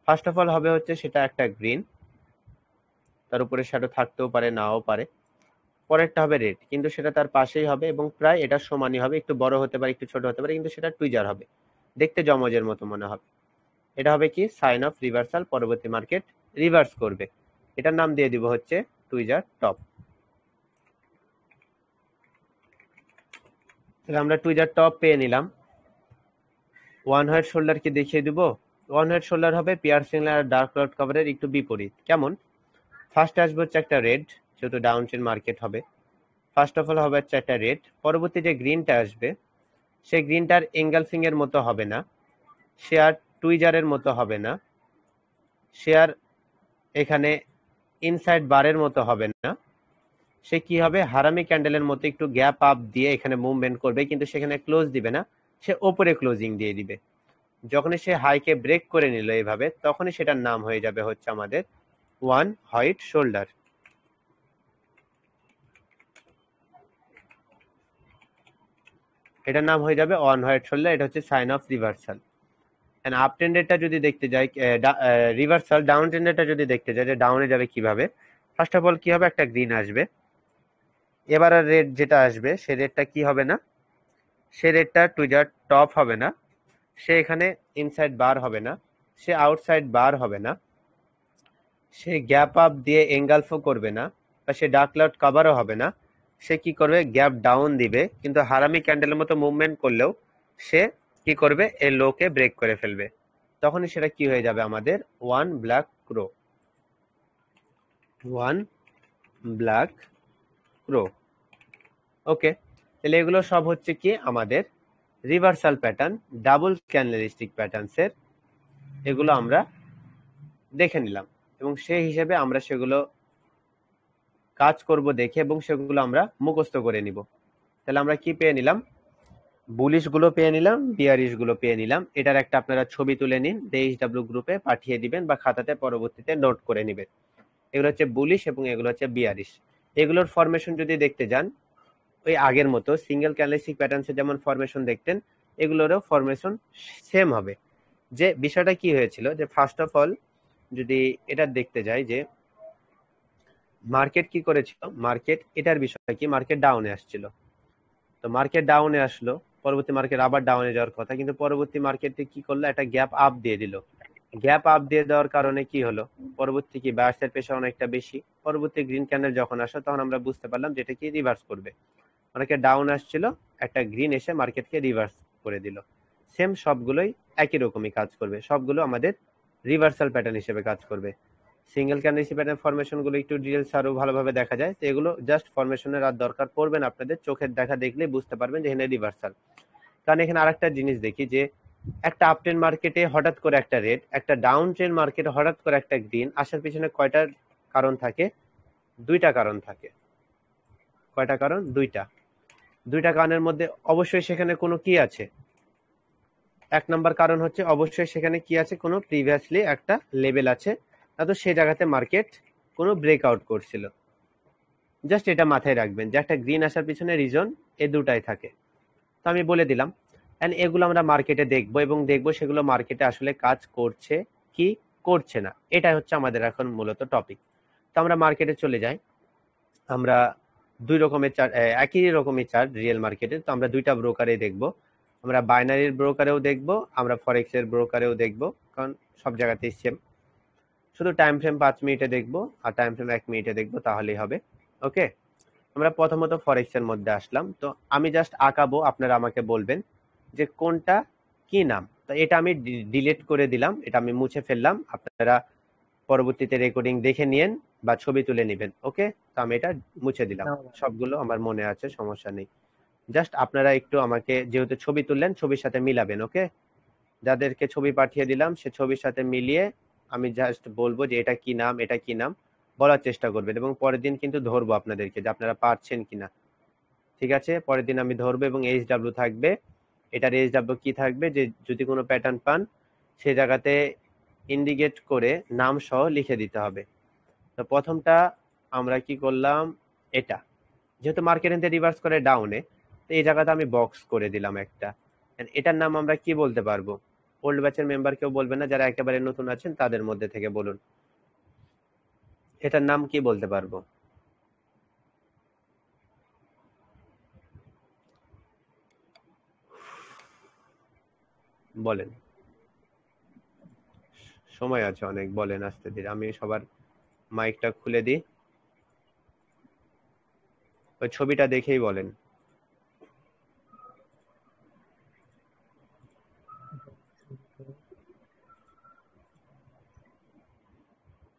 ফার্স্ট অফ অল হবে হচ্ছে সেটা একটা গ্রিন, তার উপরে শ্যাডো থাকতেও পারে নাও পারে। পরেরটা হবে রেড, কিন্তু সেটা তার পাশেই হবে এবং প্রায় এটা সমানই হবে, একটু বড় হতে পারে একটু ছোট হতে পারে, কিন্তু সেটা টুইজার হবে, দেখতে জমজের মতো মনে হবে। এটা হবে কি, সাইন অফ রিভার্সাল, পরবর্তী মার্কেট রিভার্স করবে। এটার নাম দিয়ে দিব হচ্ছে টুইজার টপ। তাহলে আমরা টুইজার টপ পেয়ে নিলাম। ওয়ান হোয়াইট শোল্ডার কি দেখিয়ে দিব, ওয়ান হোয়াইট শোল্ডার হবে পিয়ার্সিং লাইন আর ডার্ক ক্লাউড কভারের একটু বিপরীত। কেমন, ফার্স্টে আসবে হচ্ছে একটা রেড, যেহেতু ডাউন ট্রেন্ড মার্কেট হবে, ফার্স্ট অফ অল হবে হচ্ছে একটা রেড, পরবর্তী যে গ্রিনটা আসবে সেই গ্রিনটার এঙ্গেলফিং এর মতো হবে না, সে আর টুইজারের মতো হবে না, সে আর এখানে ইনসাইড বারের মতো হবে না, সে কি হবে, হারামি ক্যান্ডেলের মতো একটু গ্যাপ আপ দিয়ে এখানে মুভমেন্ট করবে, কিন্তু সেখানে ক্লোজ দিবে না, সে ওপরে ক্লোজিং দিয়ে দিবে। যখনই সে হাইকে ব্রেক করে নিল এইভাবে, তখনই সেটার নাম হয়ে যাবে হচ্ছে আমাদের ওয়ান হোয়াইট শোল্ডার। এটার নাম হয়ে যাবে ওয়ান হোয়াইট শোল্ডার। এটা হচ্ছে sign of reversal. And up ট্রেন্ডেরটা যদি দেখতে যাই, রিভার্সাল ডাউন ট্রেন্ডেরটা যদি দেখতে যাই যে ডাউনে যাবে কিভাবে, ফার্স্ট অফ অল কি হবে, একটা গ্রিন আসবে। এবার আর রেড যেটা আসবে, সে রেডটা কি হবে না, সে রেডটা টুইজার টপ হবে না, সে এখানে ইনসাইড বার হবে না, সে আউটসাইড বার হবে না, সে গ্যাপ আপ দিয়ে এঙ্গালফো করবে না, বা সে ডার্ক ক্লাউড কভারও হবে না। সে কি করবে, গ্যাপ ডাউন দিবে, কিন্তু হারামি ক্যান্ডেলের মতো মুভমেন্ট করলেও সে কি করবে, এই লোকে ব্রেক করে ফেলবে। তখনই সেটা কি হয়ে যাবে আমাদের ওয়ান ব্ল্যাক ক্রো। ওয়ান ব্ল্যাক ক্রো। ওকে, তাহলে এগুলো সব হচ্ছে কি আমাদের রিভার্সাল প্যাটার্ন, ডাবল ক্যান্ডেলিস্টিক প্যাটার্নসের, এগুলো আমরা দেখে নিলাম এবং সেই হিসেবে আমরা সেগুলো কাজ করব দেখে, এবং সেগুলো আমরা মুখস্থ করে নিব। তাহলে আমরা কি পেয়ে নিলাম, বুলিশ গুলো পেয়ে নিলাম, বিয়ারিশ গুলো পেয়ে নিলাম। এটার একটা আপনারা ছবি তুলে নিন, DHW গ্রুপে পাঠিয়ে দিবেন বা খাতাতে পরবর্তীতে নোট করে নেবেন। এগুলো হচ্ছে বুলিশ এবং এগুলো হচ্ছে বিয়ারিশ। এগুলোর ফরমেশন যদি দেখতে যান, ওই আগের মতো সিঙ্গেল ক্যান্ডেলস্টিক প্যাটার্নসে যেমন ফরমেশন দেখতেন, এগুলোরও ফরমেশন সেম হবে। যে বিষয়টা কি হয়েছিল, যে ফার্স্ট অফ অল যদি এটা দেখতে যাই যে মার্কেট কি করেছিল, মার্কেট এটার বিষয়টা কি, মার্কেট ডাউনে আসছিল, তো মার্কেট ডাউনে আসলো, পরবর্তী মার্কেট আবার ডাউনে যাওয়ার কথা, কিন্তু পরবর্তী মার্কেটে কি করলো, একটা গ্যাপ আপ দিয়ে দিল। গ্যাপ আপ দিয়ে দেওয়ার কারণে কি হলো, পরবর্তী কি বায়ার্সের প্রেসার অনেকটা বেশি, পরবর্তী গ্রিন ক্যান্ডেল যখন আসলো তখন আমরা বুঝতে পারলাম যেটা কি রিভার্স করবে। মার্কেট ডাউন আসছিল, একটা গ্রিন এসে মার্কেটকে রিভার্স করে দিল। সেম সবগুলোই একই রকমই কাজ করবে, সবগুলো আমাদের রিভার্সাল প্যাটার্ন হিসেবে কাজ করবে। সিঙ্গেল ক্যান্ডেল প্যাটার্ন ফরমেশন গুলো একটু ডিটেলস আরো ভালোভাবে দেখা যায়, তো এগুলো জাস্ট ফরমেশনের আর দরকার পড়বে না, আপনাদের চোখের দেখা দেখলেই বুঝতে পারবেন যে এখানে রিভার্সাল। কারণ এখানে আরেকটা জিনিস দেখি যে একটা আপ ট্রেন্ড মার্কেটে হঠাৎ করে একটা রেড, একটা ডাউন ট্রেন্ড মার্কেটে হঠাৎ করে একটা গ্রিন আসার পিছনে কয়টা কারণ থাকে, দুইটা কারণ থাকে। কয়টা কারণ, দুইটা। দুইটা কারণের মধ্যে অবশ্যই সেখানে কোনো কি আছে, এক নম্বর কারণ হচ্ছে অবশ্যই সেখানে কি আছে, কোনো প্রিভিয়াসলি একটা লেভেল আছে, না তো সেই জায়গাতে মার্কেট কোনো ব্রেকআউট করছিল। জাস্ট এটা মাথায় রাখবেন যে একটা গ্রিন আসার পিছনে রিজন এই দুটাই থাকে। তো আমি বলে দিলাম, এন্ড এগুলো আমরা মার্কেটে দেখবো এবং দেখবো সেগুলো মার্কেটে আসলে কাজ করছে কি করছে না, এটাই হচ্ছে আমাদের এখন মূলত টপিক। তো আমরা মার্কেটে চলে যাই। আমরা দুই রকমের চার্ট, একই রকমের চার্ট রিয়েল মার্কেটে, তো আমরা দুইটা ব্রোকারে দেখবো। আমরা বাইনারির ব্রোকারেও দেখবো, আমরা ফরেক্স এর ব্রোকারেও দেখবো, কারণ সব জায়গাতেই সেম। শুধু টাইম ফ্রেম 5 মিনিটে দেখবো আর টাইম ফ্রেম 1 মিনিটে দেখবো, তাহলেই হবে। ওকে, আমরা প্রথমত ফরেক্স এর মধ্যে আসলাম। তো আমি জাস্ট আঁকাবো, আপনারা আমাকে বলবেন যে কোনটা কি নাম। তো এটা আমি ডিলিট করে দিলাম, এটা আমি মুছে ফেললাম, আপনারা পরবর্তীতে রেকর্ডিং দেখে নিয়েন বা ছবি তুলে নেবেন। ওকে, তো আমি এটা মুছে দিলাম, সবগুলো আমার মনে আছে, সমস্যা নেই। জাস্ট আপনারা একটু আমাকে, যেহেতু ছবি তুললেন, ছবির সাথে মিলাবেন। ওকে, যাদেরকে ছবি পাঠিয়ে দিলাম সে ছবির সাথে মিলিয়ে আমি জাস্ট বলবো যে এটা কি নাম, এটা কি নাম বলার চেষ্টা করবেন, এবং পরের দিন কিন্তু ধরবো আপনাদেরকে যে আপনারা পারছেন কিনা। ঠিক আছে, পরের দিন আমি ধরবো এবং HW থাকবে। এটার HW কি থাকবে, যে যদি কোনো প্যাটার্ন পান সেই জায়গাতে ইন্ডিকেট করে নাম সহ লিখে দিতে হবে। তো প্রথমটা আমরা কি করলাম, এটা যেহেতু মার্কেটে রিভার্স করে ডাউনে, তো এই জায়গাতে আমি বক্স করে দিলাম একটা। And এটার নাম আমরা কি বলতে পারবো, ওল্ড ব্যাচের মেম্বার কেউ বলবেন না, যারা একেবারে নতুন আছেন তাদের মধ্যে থেকে বলুন, এটার নাম কি বলতে পারবো, বলেন। সময় আছে অনেক, বলেন আস্তে ধীরে, আমি সবার মাইকটা খুলে দিই, ওই ছবিটা দেখেই বলেন।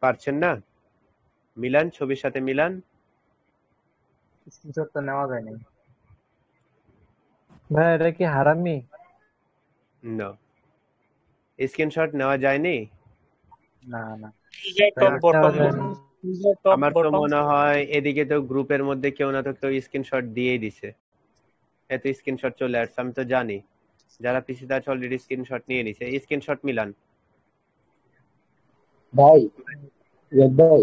পারছেন না, মিলান, ছবির সাথে মিলান। স্ক্রিনশট তো নেওয়া যায় নাই। ভাই এটা কি হারামি? না, স্ক্রিনশট নেওয়া যায়নি। না না, টপ নেওয়া বটম, যায় না। টপ আমার তো বটম। মনে হয় এদিকে তো গ্রুপের মধ্যে কেউ না তো কেউ স্ক্রিনশট দিয়েই দিছে, এত স্ক্রিনশট চলে আসছে, আমি তো জানি। যারা পিসিতে আছে অলরেডি স্ক্রিনশট নিয়ে নিছে, এই স্ক্রিনশট মিলান। ভাই ইয়াদ ভাই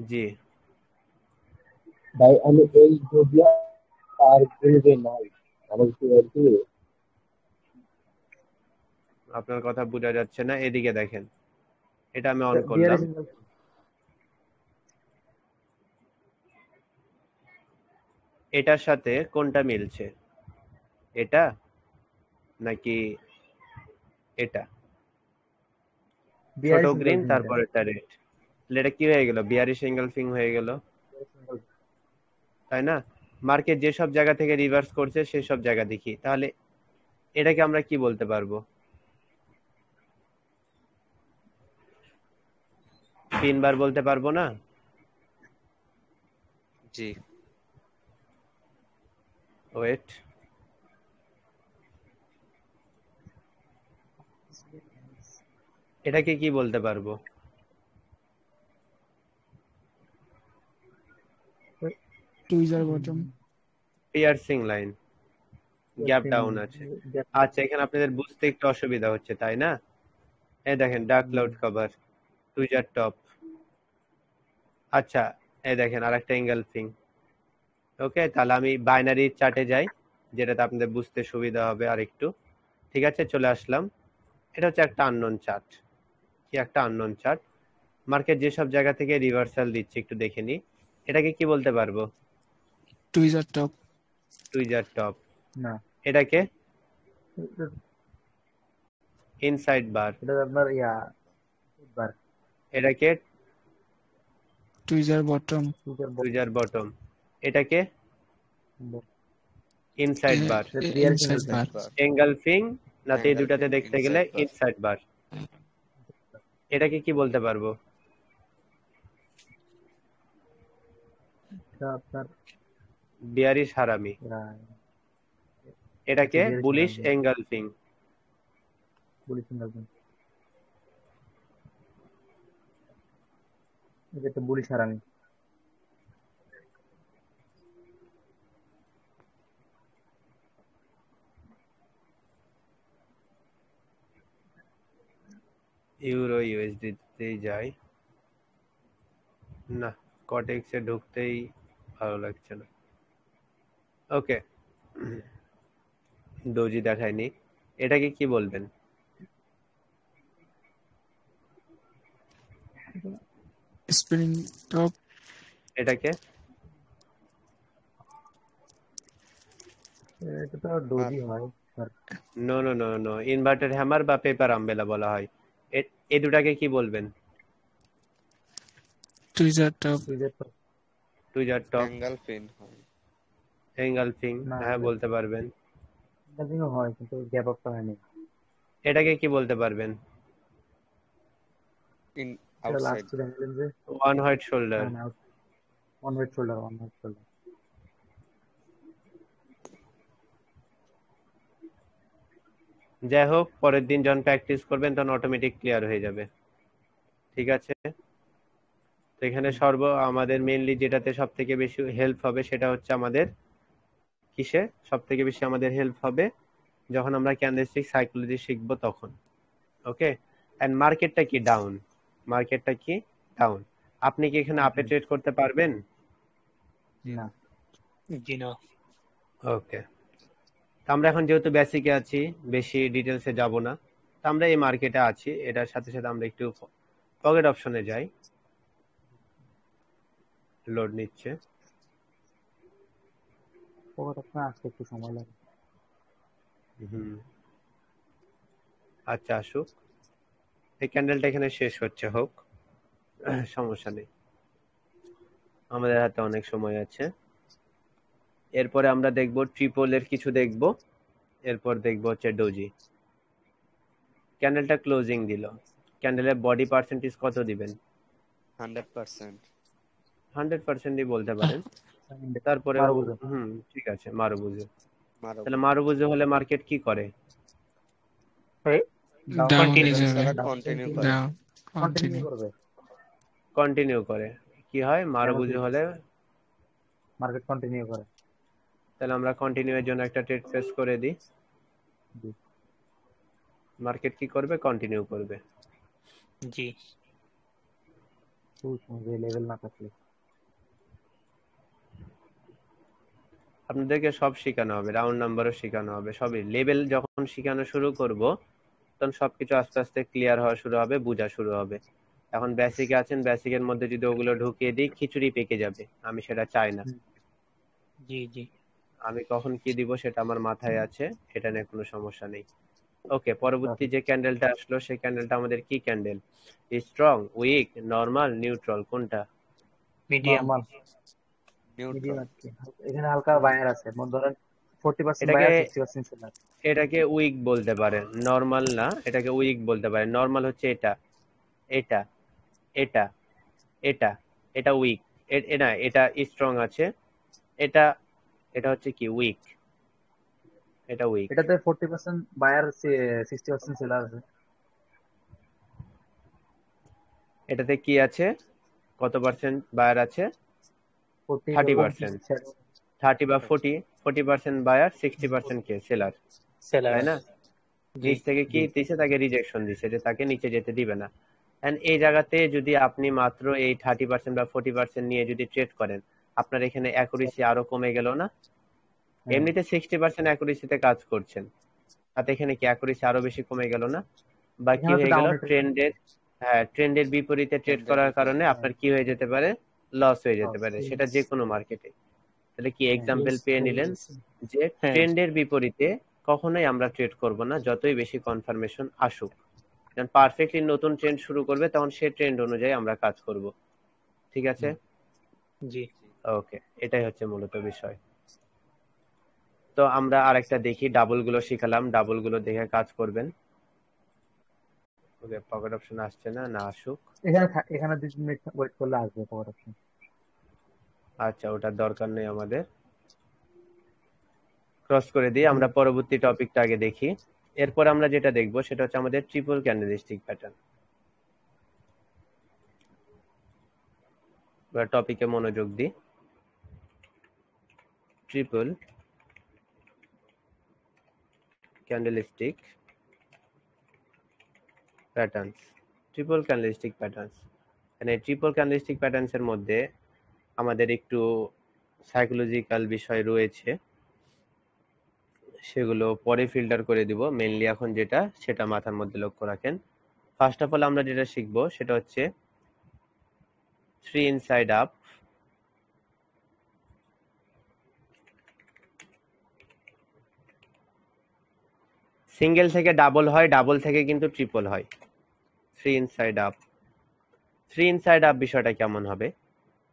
জি, ভাই আমি এই জোবিয়া আর গ্রিডে নাই আমার কি আর কি আপনার কথা বোঝা যাচ্ছে না, এদিকে দেখেন। এটা আমি অন বিয়ার করলাম। সিঙ্গেল এটার সাথে কোনটা মিলছে, এটা নাকি এটা? ছোট বিয়ার সিঙ্গেল গ্রিন, ফিং এটা তারপর এটা রেড। এটা কি হয়ে গেল? বিয়ারি সিঙ্গেল ফিং হয়ে গেল, তাই না? মার্কেট যেসব জায়গা থেকে রিভার্স করছে সেসব জায়গা দেখি, তাহলে এটাকে আমরা কি বলতে পারবো? তিনবার বলতে পারবো না? জি। ওয়েট, এটাকে কি বলতে পারবো? Tweezer bottom. Piercing line, gap down আছে। আচ্ছা, এখানে আপনাদের বুঝতে একটু অসুবিধা হচ্ছে, তাই না? এই দেখেন dark cloud cover, tweezer top. আচ্ছা, এই দেখেন আরেকটা এঙ্গেলফিং। ওকে, তাহলে আমি বাইনারি চার্টে যাই, যেটাতে আপনাদের বুঝতে সুবিধা হবে আর একটু। ঠিক আছে, চলে আসলাম। এটা হচ্ছে একটা আননোন চার্ট। কি একটা আননোন চার্ট? মার্কেট যেসব জায়গা থেকে রিভার্সাল দিচ্ছে একটু দেখে নি। এটাকে কি বলতে পারবো? Tweezer top. Tweezer top. না, এটাকে ইনসাইড বার। এটা আপনার বার এটাকে টুইজার বটম। Tweezer bottom. এটাকে ইনসাইড বার। বিয়ার ইনসাইড সিঙ্গেল বার। এঙ্গেলফিং, নাতে এই দুটাতে Engulfing, দেখতে গেলে inside bar। ইনসাইড বার। এটাকে কি বলতে পারবো? আপনার বিয়ারিশ হারামি। এটাকে বুলিশ এঙ্গেলফিং। বলি সিঙ্গেল ফিং, এটা তো বুলি সারানি। ইউরো ইউএসডি তেই যাই না, কটেক্সে ঢুকতেই ভালো লাগছে না। ওকে, ডোজি দেখায়নি। এটাকে কি বলবেন? Spring top. এটাকে এটা তো ডোজি হয় sir. No no no no, inverted hammer বা পেপার আমবেলা বলা হয়। এই দুটাকে কি বলবেন? Tweezer top. Tweezer top, Engulfing হয়। এঙ্গেলফিং, না, হ্যাঁ বলতে পারবেন। সিঙ্গেল হয় কিন্তু গ্যাপ আপটা হয়নি। এটাকে কি বলতে পারবেন? In এটা লাস্ট outside। টু দেখলেন যে ওয়ান হোয়াইট শোল্ডার। না one white shoulder, one white shoulder. যাই হোক, পরের দিন যখন প্র্যাকটিস করবেন তখন অটোমেটিক ক্লিয়ার হয়ে যাবে। ঠিক আছে, তো এখানে আমাদের মেইনলি যেটাতে সব থেকে বেশি হেল্প হবে সেটা হচ্ছে আমাদের কিসে সব থেকে বেশি আমাদের হেল্প হবে? যখন আমরা ক্যান্ডেলস্টিক সাইকোলজি শিখবো তখন। ওকে, এন্ড মার্কেটটা কি ডাউন? মার্কেটটা কি ডাউন? আপনি কি এখানে আপে ট্রেড করতে পারবেন? না, জি না। ওকে, আমরা এখন যেহেতু বেসিকে আছি, বেশি ডিটেলসে যাব না। তো আমরা এই মার্কেটে আছি, এটার সাথে সাথে আমরা একটু পকেট অপশনে যাই। লোড নিচ্ছে। পকেট অপশন আসতে একটু সময় লাগে। হুম, আচ্ছা আসুক। এই ক্যান্ডেলটা এখানে শেষ হচ্ছে, হোক, সমস্যা নেই, আমাদের হাতে অনেক সময় আছে। এরপরে আমরা দেখব ট্রিপলের কিছু দেখব, এরপর দেখব হচ্ছে ডোজি। ক্যান্ডেলটা ক্লোজিং দিল, ক্যান্ডেলের বডি পার্সেন্টেজ কত দিবেন? 100%। 100%ই বলতে পারেন। তারপরেও মারুবুজু। ঠিক আছে, মারুবুজু। মারো। তাহলে মারুবুজু হলে মার্কেট কি করে? ডাউন Continue, যাবে। তারা কন্টিনিউ করে। Down continue continue. করবে, কন্টিনিউ করে। কি হয় মারুবুজু হলে? মার্কেট কন্টিনিউ করে। তাহলে আমরা কন্টিনিউ এর জন্য একটা ট্রেড প্লেস করে দিই। জি মার্কেট কি করবে? কন্টিনিউ করবে। জি খুব সময় লেভেল না থাকলে আপনাদেরকে সব শেখানো হবে, রাউন্ড নাম্বারও শেখানো হবে, সবই। লেভেল যখন শেখানো শুরু করব তখন সবকিছু আস্তে আস্তে ক্লিয়ার হওয়া শুরু হবে, বোঝা শুরু হবে। এখন বেসিকে আছেন, বেসিকের মধ্যে যদি ওগুলো ঢুকিয়ে দিই খিচুড়ি পেকে যাবে, আমি সেটা চাই না। জি জি আমি কখন কি দিব সেটা আমার মাথায় আছে, এটা নিয়ে কোনো সমস্যা নেই। ওকে, পরবর্তী যে ক্যান্ডেলটা আসলো সেই ক্যান্ডেলটা আমাদের কি candle? Strong, weak, normal, neutral, কোনটা? মিডিয়াম নরমাল মিডিয়াম নিউট্রাল আর কি এখানে হালকা বায়ার আছে মনে ধরেন 40% এটাকে বায়ার 60% সেলার এটাকে উইক বলতে পারেন, নরমাল না, এটাকে উইক বলতে পারেন। নরমাল হচ্ছে এটা, এটা, এটা, এটা, এটা উইক। না, এটা স্ট্রং আছে, এটা, এটা হচ্ছে কি উইক, এটা উইক। এটাতে 40% বায়ার 60% সেলার আছে এটাতে কি আছে? কত পার্সেন্ট বায়ার আছে? 40 30%। 30 বা 40% বায়ার, 60% কে সেলার, সেলার তাই না? জি নিচ থেকে কি দিছে? তাকে রিজেকশন দিছে, যে তাকে নিচে যেতে দিবে না। এন্ড এই জায়গাতে যদি আপনি মাত্র এই 30% বা 40% নিয়ে যদি ট্রেড করেন, আপনার এখানে অ্যাকুরেসি আরো কমে গেল না? এমনিতে 60% অ্যাকুরেসিতে কাজ করছেন, তাতে এখানে কি অ্যাকুরেসি আরো বেশি কমে গেল না? বা কি এখানে তো হয়ে গেল? ডাউন রেট ট্রেন্ডের, হ্যাঁ, ট্রেন্ডের বিপরীতে ট্রেড ট্রেন্ডের করার কারণে বিপরীতে আপনার কি হয়ে যেতে পারে? লস হয়ে যেতে লস পারে, সেটা যে কোনো মার্কেটে। তাহলে কি এক্সাম্পল পেয়ে নিলেন যে হ্যাঁ ট্রেন্ডের বিপরীতে কখনোই আমরা ট্রেড করব না, যতই বেশি কনফার্মেশন আসুক। যখন পারফেক্টলি নতুন ট্রেন্ড শুরু করবে তখন সেই ট্রেন্ড অনুযায়ী আমরা কাজ করব। ঠিক আছে? জি ওকে, এটাই হচ্ছে মূলত বিষয়। তো আমরা আরেকটা দেখি, ডাবল গুলো শিখালাম, ডাবল গুলো দেখে কাজ করবেন। ওকে, পকেট অপশন আসছে না, না আসুক। এখানে 2 মিনিট ওয়েট করলে আসবে পকেট অপশন আচ্ছা, ওটার দরকার নেই আমাদের, ক্রস করে দিই। আমরা পরবর্তী টপিকটা আগে দেখি। এরপর আমরা যেটা দেখবো সেটা হচ্ছে আমাদের ট্রিপল ক্যান্ডেলস্টিক প্যাটার্ন। এবার টপিকে মনোযোগ দিই। Triple candlestick patterns, triple candlestick patterns. মানে ট্রিপল ক্যান্ডেলস্টিক প্যাটার্নস এর মধ্যে আমাদের একটু সাইকোলজিক্যাল বিষয় রয়েছে, সেগুলো পরে ফিল্টার করে দিব। মেইনলি এখন যেটা, সেটা মাথার মধ্যে লক্ষ্য রাখেন। ফার্স্ট অফ অল আমরা যেটা শিখবো সেটা হচ্ছে 3 ইনসাইড আপ, সিঙ্গেল থেকে ডাবল হয়, ডাবল থেকে কিন্তু ট্রিপল হয়। 3 ইনসাইড আপ, 3 ইনসাইড আপ বিষয়টা কেমন হবে?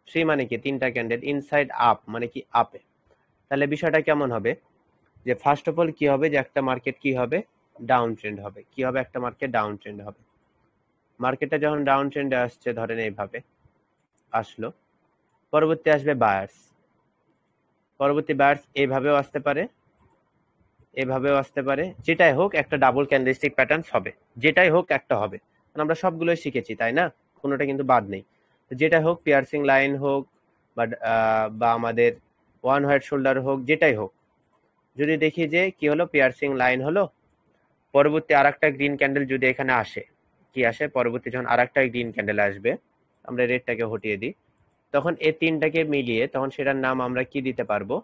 3 মানে কি? 3টা ক্যান্ডেল, ইনসাইড আপ মানে কি? আপে। তাহলে বিষয়টা কেমন হবে? যে ফার্স্ট অফ অল কি হবে, যে একটা মার্কেট কি হবে? ডাউন ট্রেন্ড হবে। কি হবে? একটা মার্কেট ডাউন ট্রেন্ড হবে। মার্কেটটা যখন ডাউন ট্রেন্ডে আসছে, ধরেন এইভাবে আসলো, পরবর্তী আসবে বায়ার্স, পরবর্তী বায়ার্স এইভাবেও আসতে পারে, এভাবেও আসতে পারে, যেটাই হোক একটা ডাবল ক্যান্ডেলস্টিক প্যাটার্ন হবে, যেটাই হোক একটা হবে। কারণ আমরা সবগুলোই শিখেছি, তাই না? কোনোটা কিন্তু বাদ নেই। যেটা হোক, পিয়ার্সিং লাইন হোক বা আমাদের ওয়ান হোয়াইট শোল্ডার হোক, যেটাই হোক, যদি দেখি যে কি হলো, পিয়ার্সিং লাইন হলো, পরবর্তী আরেকটা গ্রিন ক্যান্ডেল যদি এখানে আসে, কি আসে পরবর্তী যখন আরেকটা গ্রিন ক্যান্ডেল আসবে, আমরা রেডটাকে হটিয়ে দিই, তখন এই তিনটাকে মিলিয়ে তখন সেটার নাম আমরা কি দিতে পারবো?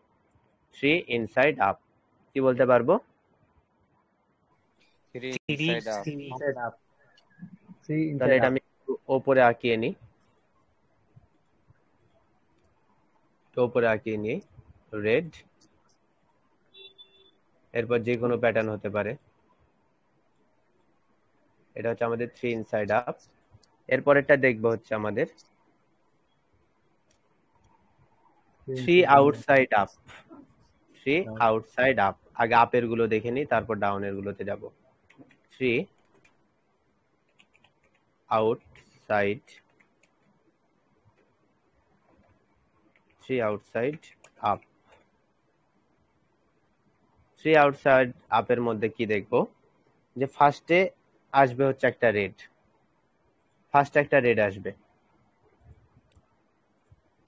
3 ইনসাইড আপ। কি বলতে পারবো? 3 ইনসাইড আপ ইনসাইড আপ 3 তাহলে ইনসাইড এটা আপ আমি একটু ওপরে আঁকিয়ে নিই, ওপরে আঁকিয়ে নিই, রেড, এরপর যে কোনো প্যাটার্ন হতে পারে। এটা হচ্ছে আমাদের 3 ইনসাইড আপ। এরপরেরটা দেখবো হচ্ছে আমাদের 3 আউটসাইড আপ, 3 আউটসাইড আপ। আগে আপের গুলো দেখে নিই, তারপর ডাউনের গুলোতে যাব। 3 আউটসাইড, 3 আউটসাইড আপ। 3 আউটসাইড আপের মধ্যে কি দেখবো, যে ফার্স্টে আসবে হচ্ছে একটা রেড, ফার্স্টে একটা রেড আসবে,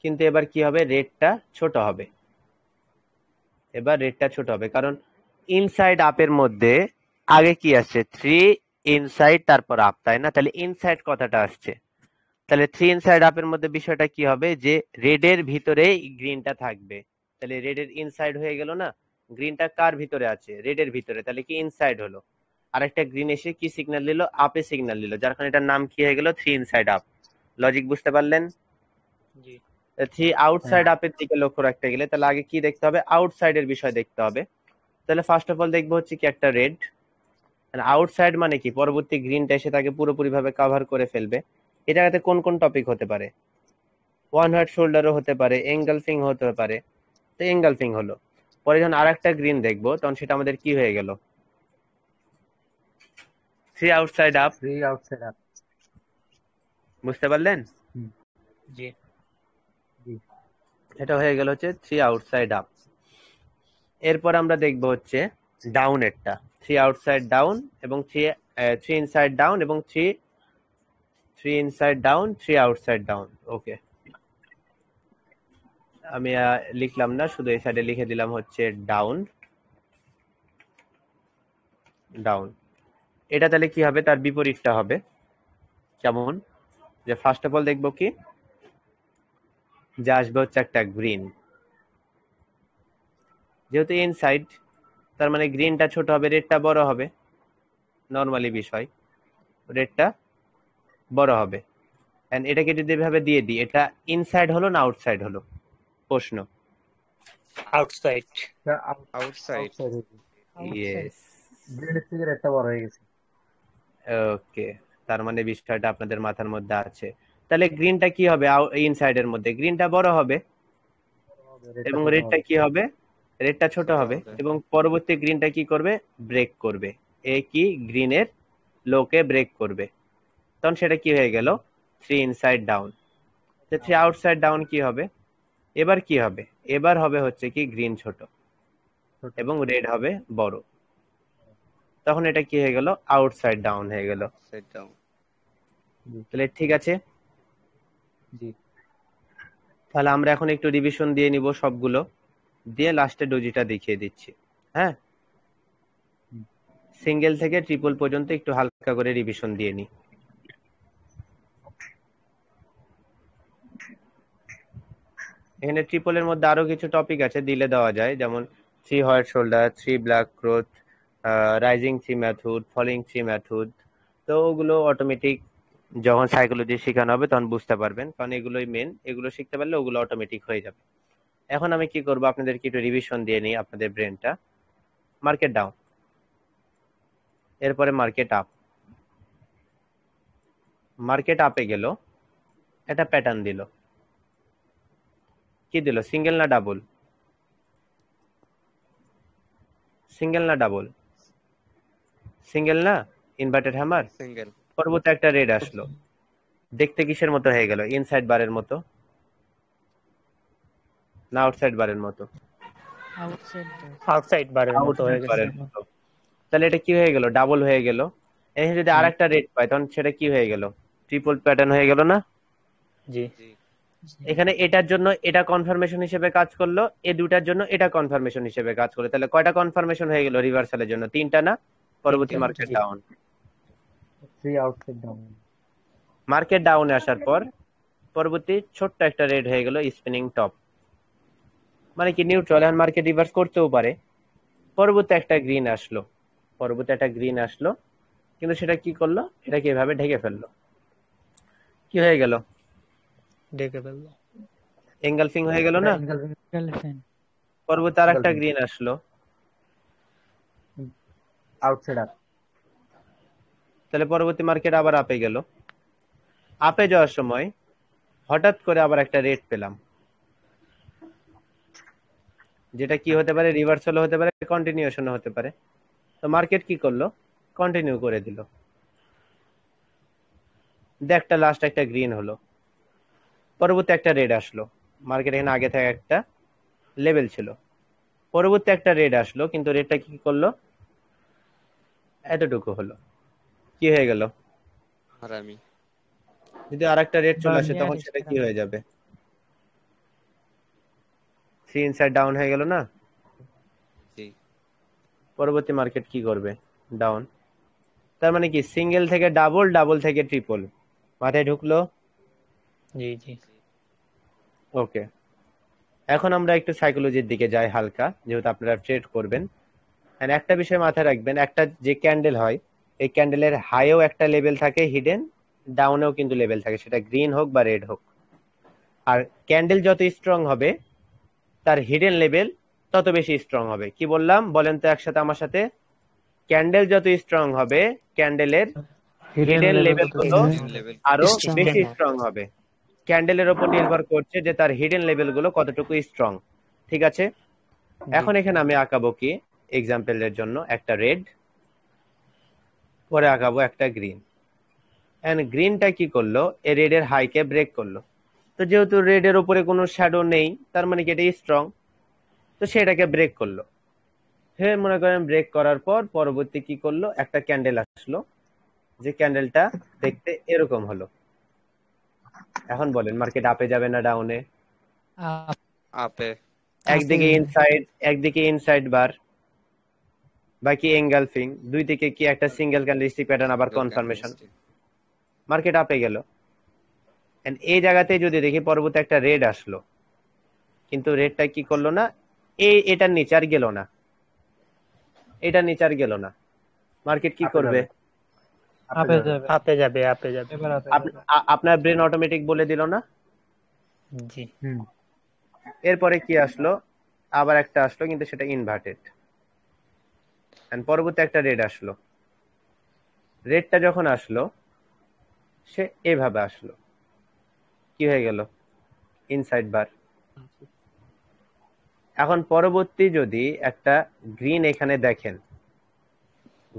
কিন্তু এবার কি হবে, রেডটা ছোট হবে। এবার রেডটা ছোট হবে, কারণ ইনসাইড আপের মধ্যে আগে কি আসছে? 3 ইনসাইড তারপর আপ, তাই না? তাহলে ইনসাইড কথাটা আসছে। তাহলে 3 ইনসাইড আপের মধ্যে বিষয়টা কি হবে? যে রেডের ভিতরে গ্রিনটা থাকবে। তাহলে রেডের ইনসাইড হয়ে গেল না? গ্রিনটা কার ভিতরে আছে? রেডের ভিতরে। তাহলে কি ইনসাইড হলো। আরেকটা গ্রিন এসে কি সিগন্যাল দিল? আপে সিগন্যাল দিল, যার কারণে এটার নাম কি হয়ে গেল? 3 ইনসাইড আপ। লজিক বুঝতে পারলেন? জি 3 আউটসাইড আপের দিকে লক্ষ্য রাখতে গেলে তাহলে আগে কি দেখতে হবে? আউটসাইডের বিষয় দেখতে হবে। তাহলে ফার্স্ট অফ অল দেখবো হচ্ছে কি একটা রেড। আউটসাইড মানে কি? পরবর্তী গ্রিনটা এসে তাকে পুরোপুরি ভাবে কভার করে ফেলবে। এটাতে কোন কোন টপিক হতে পারে? ওয়ান হোয়াইট শোল্ডারও হতে পারে, এঙ্গালফিং হতে পারে। তো এঙ্গালফিং হলো। পরে যখন আরেকটা গ্রিন দেখবো তখন সেটা আমাদের কি হয়ে গেল? 3 আউটসাইড আপ। 3 outside up. বুঝতে পারলেন? জি জি এটা হয়ে গেল হচ্ছে 3 আউটসাইড আপ। এরপর আমরা দেখবো হচ্ছে ডাউন এরটা। 3 আউটসাইড ডাউন এবং 3 ইনসাইড ডাউন এবং 3 ইনসাইড ডাউন, 3 আউটসাইড ডাউন। ওকে, আমি লিখলাম না, শুধু এই সাইডে লিখে দিলাম হচ্ছে ডাউন ডাউন। এটা তাহলে কি হবে? তার বিপরীতটা হবে কেমন? যে ফার্স্ট অফ অল দেখবো কি, যে আসবে হচ্ছে একটা গ্রিন। যেহেতু ইনসাইড, তার মানে গ্রিনটা ছোট হবে, রেডটা বড় হবে। নর্মালি বিষয়, রেডটা বড় হবে। এন্ড এটাকে যদি এভাবে দিয়ে দিই, এটা ইনসাইড হলো না আউটসাইড হলো? প্রশ্ন। Outside outside. Outside yes, green থেকে রেডটা বড় হয়ে গেছে। ওকে। তার মানে বিষয়টা আপনাদের মাথার মধ্যে আছে। তাহলে গ্রিনটা কি হবে? ইনসাইড এর মধ্যে গ্রিনটা বড় হবে রেডটা এবং ছোট রেডটা হবে। কি হবে? রেডটা ছোট হবে এবং পরবর্তী গ্রিনটা কি করবে? ব্রেক করবে। এ কি গ্রিনের লোকে ব্রেক করবে। তখন সেটা কি হয়ে গেল? 3 ইনসাইড ডাউন। তো 3 আউটসাইড ডাউন কি হবে? এবার কি হবে? এবার হবে হচ্ছে কি গ্রিন ছোট ছোট। এবং রেড হবে বড়। তখন এটা কি হয়ে গেল? আউটসাইড ডাউন হয়ে গেল। তাহলে ঠিক আছে। জি তাহলে আমরা এখন একটু রিভিশন দিয়ে নিব সবগুলো, দিয়ে লাস্টে ডোজিটা দেখিয়ে দিচ্ছি। হ্যাঁ, সিঙ্গেল থেকে ট্রিপল পর্যন্ত একটু হালকা করে রিভিশন দিয়ে নি। এখানে ট্রিপলের মধ্যে আরো কিছু টপিক আছে, দিলে দেওয়া যায়, যেমন 3 white shoulder, 3 black crows, rising 3 method, falling 3 method. তো ওগুলো অটোমেটিক যখন সাইকোলজি শেখানো হবে তখন বুঝতে পারবেন, কারণ এগুলোই মেন। এগুলো শিখতে পারলে ওগুলো অটোমেটিক হয়ে যাবে। এখন আমি কি করব, আপনাদেরকে একটু রিভিশন দিয়ে নিই আপনাদের ব্রেনটা। মার্কেট ডাউন, এরপরে মার্কেট আপ। মার্কেট আপে গেল, একটা প্যাটার্ন দিল। কি দিল? সিঙ্গেল না ডাবল? সিঙ্গেল না ডাবল? সিঙ্গেল না? Inverted hammer. সিঙ্গেল। পরবর্তী একটা রেড আসলো, দেখতে কিসের মতো হয়ে গেল? ইনসাইড বারের মতো না আউটসাইড বারের মতো? আউটসাইড বারের মতো হয়ে আউটসাইড গেছে। বারের মতো। তাহলে এটা কি হয়ে গেল? ডাবল হয়ে গেল। এখানে যদি আরেকটা রেড পাই তখন সেটা কি হয়ে গেল? ট্রিপল প্যাটার্ন হয়ে গেল না? জি এখানে এটার জন্য এটা কনফার্মেশন হিসেবে কাজ করলো, এই দুটার জন্য এটা কনফার্মেশন হিসেবে কাজ করলো। তাহলে কয়টা কনফার্মেশন হয়ে গেল রিভার্সালের জন্য? 3টা না? পরবর্তী তিনটা, মার্কেট জি। ডাউন। 3 outside down. মার্কেট ডাউনে আসার পর পরবর্তী ছোট্ট একটা রেড হয়ে গেল স্পিনিং টপ, মানে কি নিউট্রাল। এখন মার্কেট রিভার্স করতেও পারে। পরবর্তী একটা গ্রিন আসলো, পরবর্তী একটা গ্রিন আসলো, কিন্তু সেটা কি করলো? এটাকে এভাবে ঢেকে ফেললো। কি হয়ে গেল? ডেকে ফেললো। এঙ্গালফিং হয়ে গেল না? পরবর্তী আর একটা গ্রিন আসলো, আউটসাইড আপ। তাহলে পরবর্তী মার্কেট আবার আপে গেল। আপে যাওয়ার সময় হঠাৎ করে আবার একটা রেড পেলাম, যেটা কি হতে পারে? রিভার্সালও হতে পারে, কন্টিনিউশনও হতে পারে। তো মার্কেট কি করলো? কন্টিনিউ করে দিল। একটা লাস্ট একটা গ্রিন হলো, পরবর্তী একটা রেড আসলো। মার্কেট এখানে আগে থেকে একটা লেভেল ছিল, পরবর্তী একটা রেড আসলো, কিন্তু রেডটা কি করলো? এতটুকু হলো। কি হয়ে গেল? হারামি। যদি আর একটা রেড চলে আসে তখন সেটা কি হয়ে যাবে? 3 ইনসাইড ডাউন হয়ে গেল না? জি পরবর্তী মার্কেট কি করবে? ডাউন। তার মানে কি সিঙ্গেল থেকে ডাবল, ডাবল থেকে ট্রিপল। মাথায় ঢুকলো? জি জি ওকে, এখন আমরা একটু সাইকোলজির দিকে যাই হালকা, যেহেতু আপনারা ট্রেড করবেন। And একটা বিষয় মাথায় রাখবেন, একটা যে ক্যান্ডেল হয়, এই ক্যান্ডেলের হাইও একটা লেভেল থাকে হিডেন, ডাউনেও কিন্তু লেভেল থাকে, সেটা গ্রিন হোক বা রেড হোক। আর ক্যান্ডেল যত স্ট্রং হবে তার হিডেন লেভেল তত বেশি স্ট্রং হবে। কি বললাম বলেন তো একসাথে আমার সাথে? ক্যান্ডেল যত স্ট্রং হবে ক্যান্ডেলের হিডেন লেভেল গুলো আরো Strong বেশি হবে। স্ট্রং হবে। ক্যান্ডেলের উপর নির্ভর করছে যে তার হিডেন লেভেল গুলো কতটুকু স্ট্রং। ঠিক আছে, এখন এখানে আমি আঁকাবো কি এক্সাম্পলের জন্য একটা রেড, পরে আঁকাবো একটা গ্রিন। এন্ড গ্রিনটা কি করলো, এই রেডের হাইকে ব্রেক করলো। তো যেহেতু রেডের উপরে কোনো শ্যাডো নেই, তার মানে কি এটা স্ট্রং, তো সেটাকে ব্রেক করলো। হে মনে করেন ব্রেক করার পর পরবর্তী কি করলো, একটা ক্যান্ডেল আসলো, যে ক্যান্ডেলটা দেখতে এরকম হলো। এখন বলেন মার্কেট আপে যাবে না ডাউনে? Up. আপে একদিকে ইনসাইড, একদিকে ইনসাইড বার, বাকি এঙ্গালফিং, দুই দিকে কি একটা সিঙ্গেল ক্যান্ডেলস্টিক প্যাটার্ন আবার কনফার্মেশন, মার্কেট আপে গেল। এন্ড এই জায়গাতে যদি দেখি পরবর্তী একটা রেড আসলো, কিন্তু রেডটা কি করলো না, এটার নিচে আর গেল না, এটার নিচে আর গেল না, মার্কেট কি আপে করবে? যাবে। আপে যাবে। আপে যাবে, আপে যাবে। এবার আপে যাবে। আপনার ব্রেন অটোমেটিক বলে দিল না? জি হুম। এরপরে কি আসলো, আবার একটা আসলো, কিন্তু সেটা ইনভার্টেড। এন্ড পরবর্তী একটা রেড আসলো, রেডটা যখন আসলো সে এভাবে আসলো, কি হয়ে গেল, ইনসাইড বার। এখন পরবর্তী যদি একটা গ্রিন এখানে দেখেন,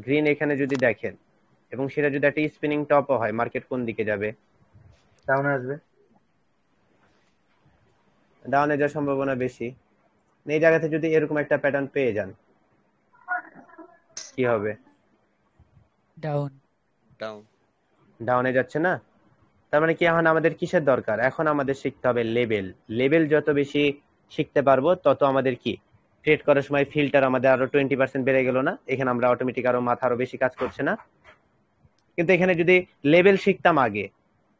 গ্রিন এখানে যদি দেখেন এবং সেটা যদি একটা স্পিনিং টপও হয়, মার্কেট কোন দিকে যাবে? ডাউনে আসবে। ডাউনে যাওয়ার সম্ভাবনা বেশি। এই জায়গাতে যদি এরকম একটা প্যাটার্ন পেয়ে যান, কি হবে? Down. ডাউন ডাউনে যাচ্ছে না? তার মানে কি এখন আমাদের কিসের দরকার? এখন আমাদের শিখতে হবে লেভেল। লেভেল যত বেশি শিখতে পারবো তত আমাদের কি ট্রেড করার সময় ফিল্টার আমাদের আরো 20% বেড়ে গেল না? এখানে আমরা অটোমেটিক আরো মাথা আরো বেশি কাজ করছে না? কিন্তু এখানে যদি লেভেল শিখতাম আগে,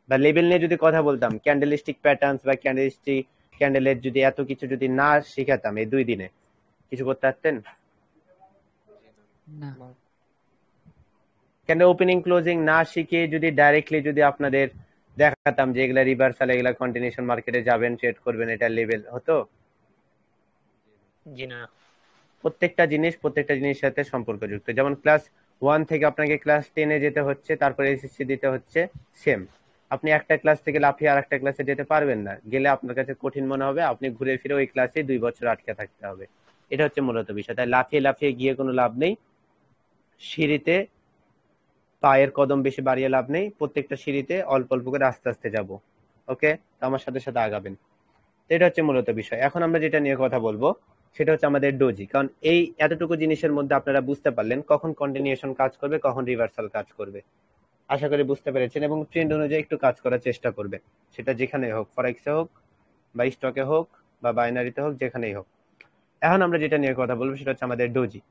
বা লেভেল নিয়ে যদি কথা বলতাম, ক্যান্ডেলিস্টিক প্যাটার্নস বা ক্যান্ডেলের যদি এত কিছু যদি না শিখাতাম এই 2 দিনে, কিছু করতে পারতেন? না। ক্যান্ডেল ওপেনিং ক্লোজিং না শিখে যদি ডাইরেক্টলি যদি আপনাদের দেখাতাম যে এগুলা রিভার্সাল, এগুলা কন্টিনিউশন মার্কেটে যাবেন ট্রেড করবেন, এটা লেভেল হতো? জি না। প্রত্যেকটা জিনিসের সাথে সম্পর্কযুক্ত। যেমন ক্লাস 1 থেকে আপনাকে ক্লাস 10-এ যেতে হচ্ছে, তারপরে এসএসসি দিতে হচ্ছে, সেম। আপনি একটা ক্লাস থেকে লাফিয়ে আর একটা ক্লাসে যেতে পারবেন না, গেলে আপনার কাছে কঠিন মনে হবে, আপনি ঘুরে ফিরে ওই ক্লাসে 2 বছর আটকে থাকতে হবে। এটা হচ্ছে মূলত বিষয়। তাই লাফিয়ে লাফিয়ে গিয়ে কোনো লাভ নেই, সিঁড়িতে পায়ের কদম বেশি বাড়িয়ে লাভ নেই, প্রত্যেকটা সিঁড়িতে অল্প অল্প করে আস্তে আস্তে যাব। ওকে, আমার সাথে সাথে আগাবেন। তো এটা হচ্ছে মূলত বিষয়। এখন আমরা যেটা নিয়ে কথা বলবো সেটা হচ্ছে আমাদের ডোজি। কারণ এই এতটুকু জিনিসের মধ্যে আপনারা বুঝতে পারলেন কখন কন্টিনিউশন কাজ করবে, কখন রিভার্সাল কাজ করবে। আশা করি বুঝতে পেরেছেন এবং ট্রেন্ড অনুযায়ী একটু কাজ করার চেষ্টা করবেন, সেটা যেখানে হোক, ফরেক্সে হোক বা স্টকে হোক বা বাইনারিতে হোক, যেখানেই হোক। এখন আমরা যেটা নিয়ে কথা বলবো সেটা হচ্ছে আমাদের ডোজি।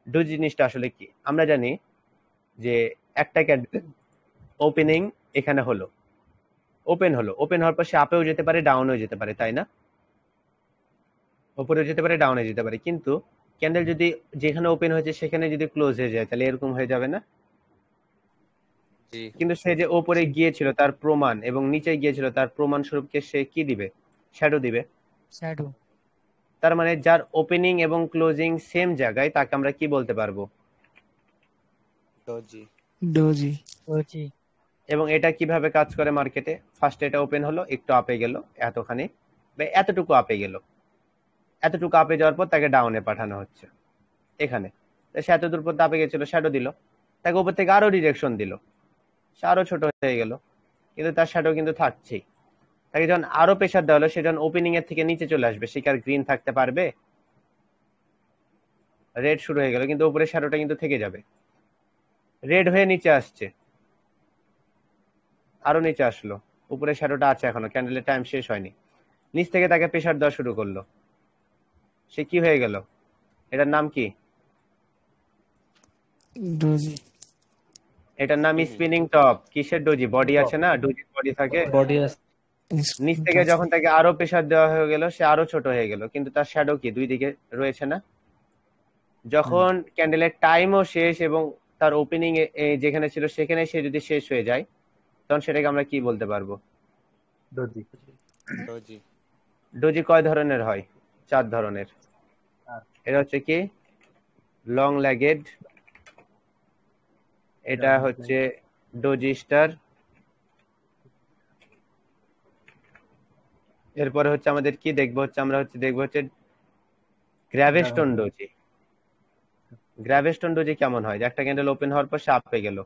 ডোজি জিনিসটা আসলে কি? আমরা জানি যে একটা ওপেনিং এখানে হলো, ওপেন হলো, ওপেন হওয়ার পর সে আপেও যেতে পারে, ডাউনেও যেতে পারে, তাই না? উপরেও যেতে পারে, ডাউনে যেতে পারে। কিন্তু ক্যান্ডেল যদি যেখানে ওপেন হয়েছে সেখানে যদি ক্লোজ হয়ে যায়, তাহলে এরকম হয়ে যাবে না? জি কিন্তু সে যে ওপরে গিয়েছিল তার প্রমাণ এবং নিচে গিয়েছিল তার প্রমাণ স্বরূপকে সে কি দিবে? শ্যাডো দিবে। Shadow. তার মানে যার ওপেনিং এবং ক্লোজিং সেম জায়গায় তাকে আমরা কি বলতে পারবো? Doji Doji. ওজি। এবং এটা কিভাবে কাজ করে মার্কেটে? ফার্স্ট এটা ওপেন হলো, একটু আপে গেল, এতখানি বা এতটুকু আপে গেল, এতটুকু আপে যাওয়ার পর তাকে ডাউনে পাঠানো হচ্ছে এখানে। সে এত দূর পর্যন্ত আপে গেছিল, শ্যাডো দিল, তাকে উপর থেকে আরো ডিরেকশন দিল, সে আরো ছোট হয়ে গেল, কিন্তু তার শ্যাডো কিন্তু থাকছেই। তাকে যখন আরো প্রেসার দেওয়া হলো, সে যখন ওপেনিং এর থেকে নিচে চলে আসবে, সে কি আর গ্রিন থাকতে পারবে? রেড শুরু হয়ে গেল, কিন্তু উপরে শ্যাডোটা কিন্তু থেকে যাবে। রেড হয়ে নিচে আসছে, আরো নিচে আসলো, উপরে শ্যাডোটা আছে এখনো, ক্যান্ডেলের টাইম শেষ হয়নি, নিচ থেকে তাকে প্রেসার দেওয়া শুরু করলো, সে কি হয়ে গেল? এটার নাম কি? ডোজি এটার নাম স্পিনিং টপ। কিসের ডোজি? বডি আছে না, ডোজির বডি থাকে। বডি আছে। নিচ থেকে যখন তাকে আরো প্রেসার দেওয়া হয়ে গেল, সে আরো ছোট হয়ে গেল, কিন্তু তার শ্যাডো কি দুই দিকে রয়েছে না? যখন ক্যান্ডেলের টাইমও শেষ এবং তার ওপেনিং যেখানে ছিল সেখানে সে যদি শেষ হয়ে যায়, তখন সেটাকে আমরা কি বলতে পারবো? ডোজি। ডোজি। ডোজি কয় ধরনের হয়? 4 ধরনের। এটা হচ্ছে কি লং লেগেড, এটা হচ্ছে ডোজি স্টার, এরপরে হচ্ছে আমাদের কি দেখবো হচ্ছে আমরা হচ্ছে দেখবো হচ্ছে গ্র্যাভিস্টোন ডোজি। গ্র্যাভিস্টোন ডোজি কেমন হয়? যে একটা ক্যান্ডেল ওপেন হওয়ার পর সে আপে গেল,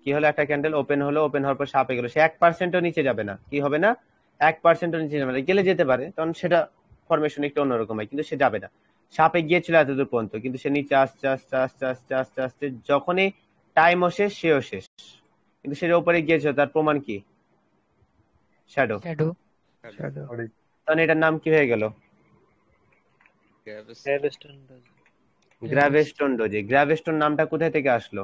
কি হলো, একটা ক্যান্ডেল ওপেন হলো, ওপেন হওয়ার পর সে আপে গেল, সে 1%ও নিচে যাবে না, কি হবে না, 1%ও নিচে যাবে না, গেলে যেতে পারে, তখন সেটা ফরমেশন একটু অন্যরকম হয়, কিন্তু সে যাবে না। সাপে গিয়েছিল এতদূর পর্যন্ত, কিন্তু সে নিচে আসছে আস্তে আস্তে আস্তে আস্তে আস্তে, যখনই টাইমও শেষ সেও শেষ, কিন্তু সে উপরে গিয়েছিল, তার প্রমাণ কি? শ্যাডো। শ্যাডো তখন এটার নাম কি হয়ে গেল? গ্র্যাভিস্টোন। গ্র্যাভিস্টোন ডোজি। গ্র্যাভিস্টোন নামটা কোথায় থেকে আসলো?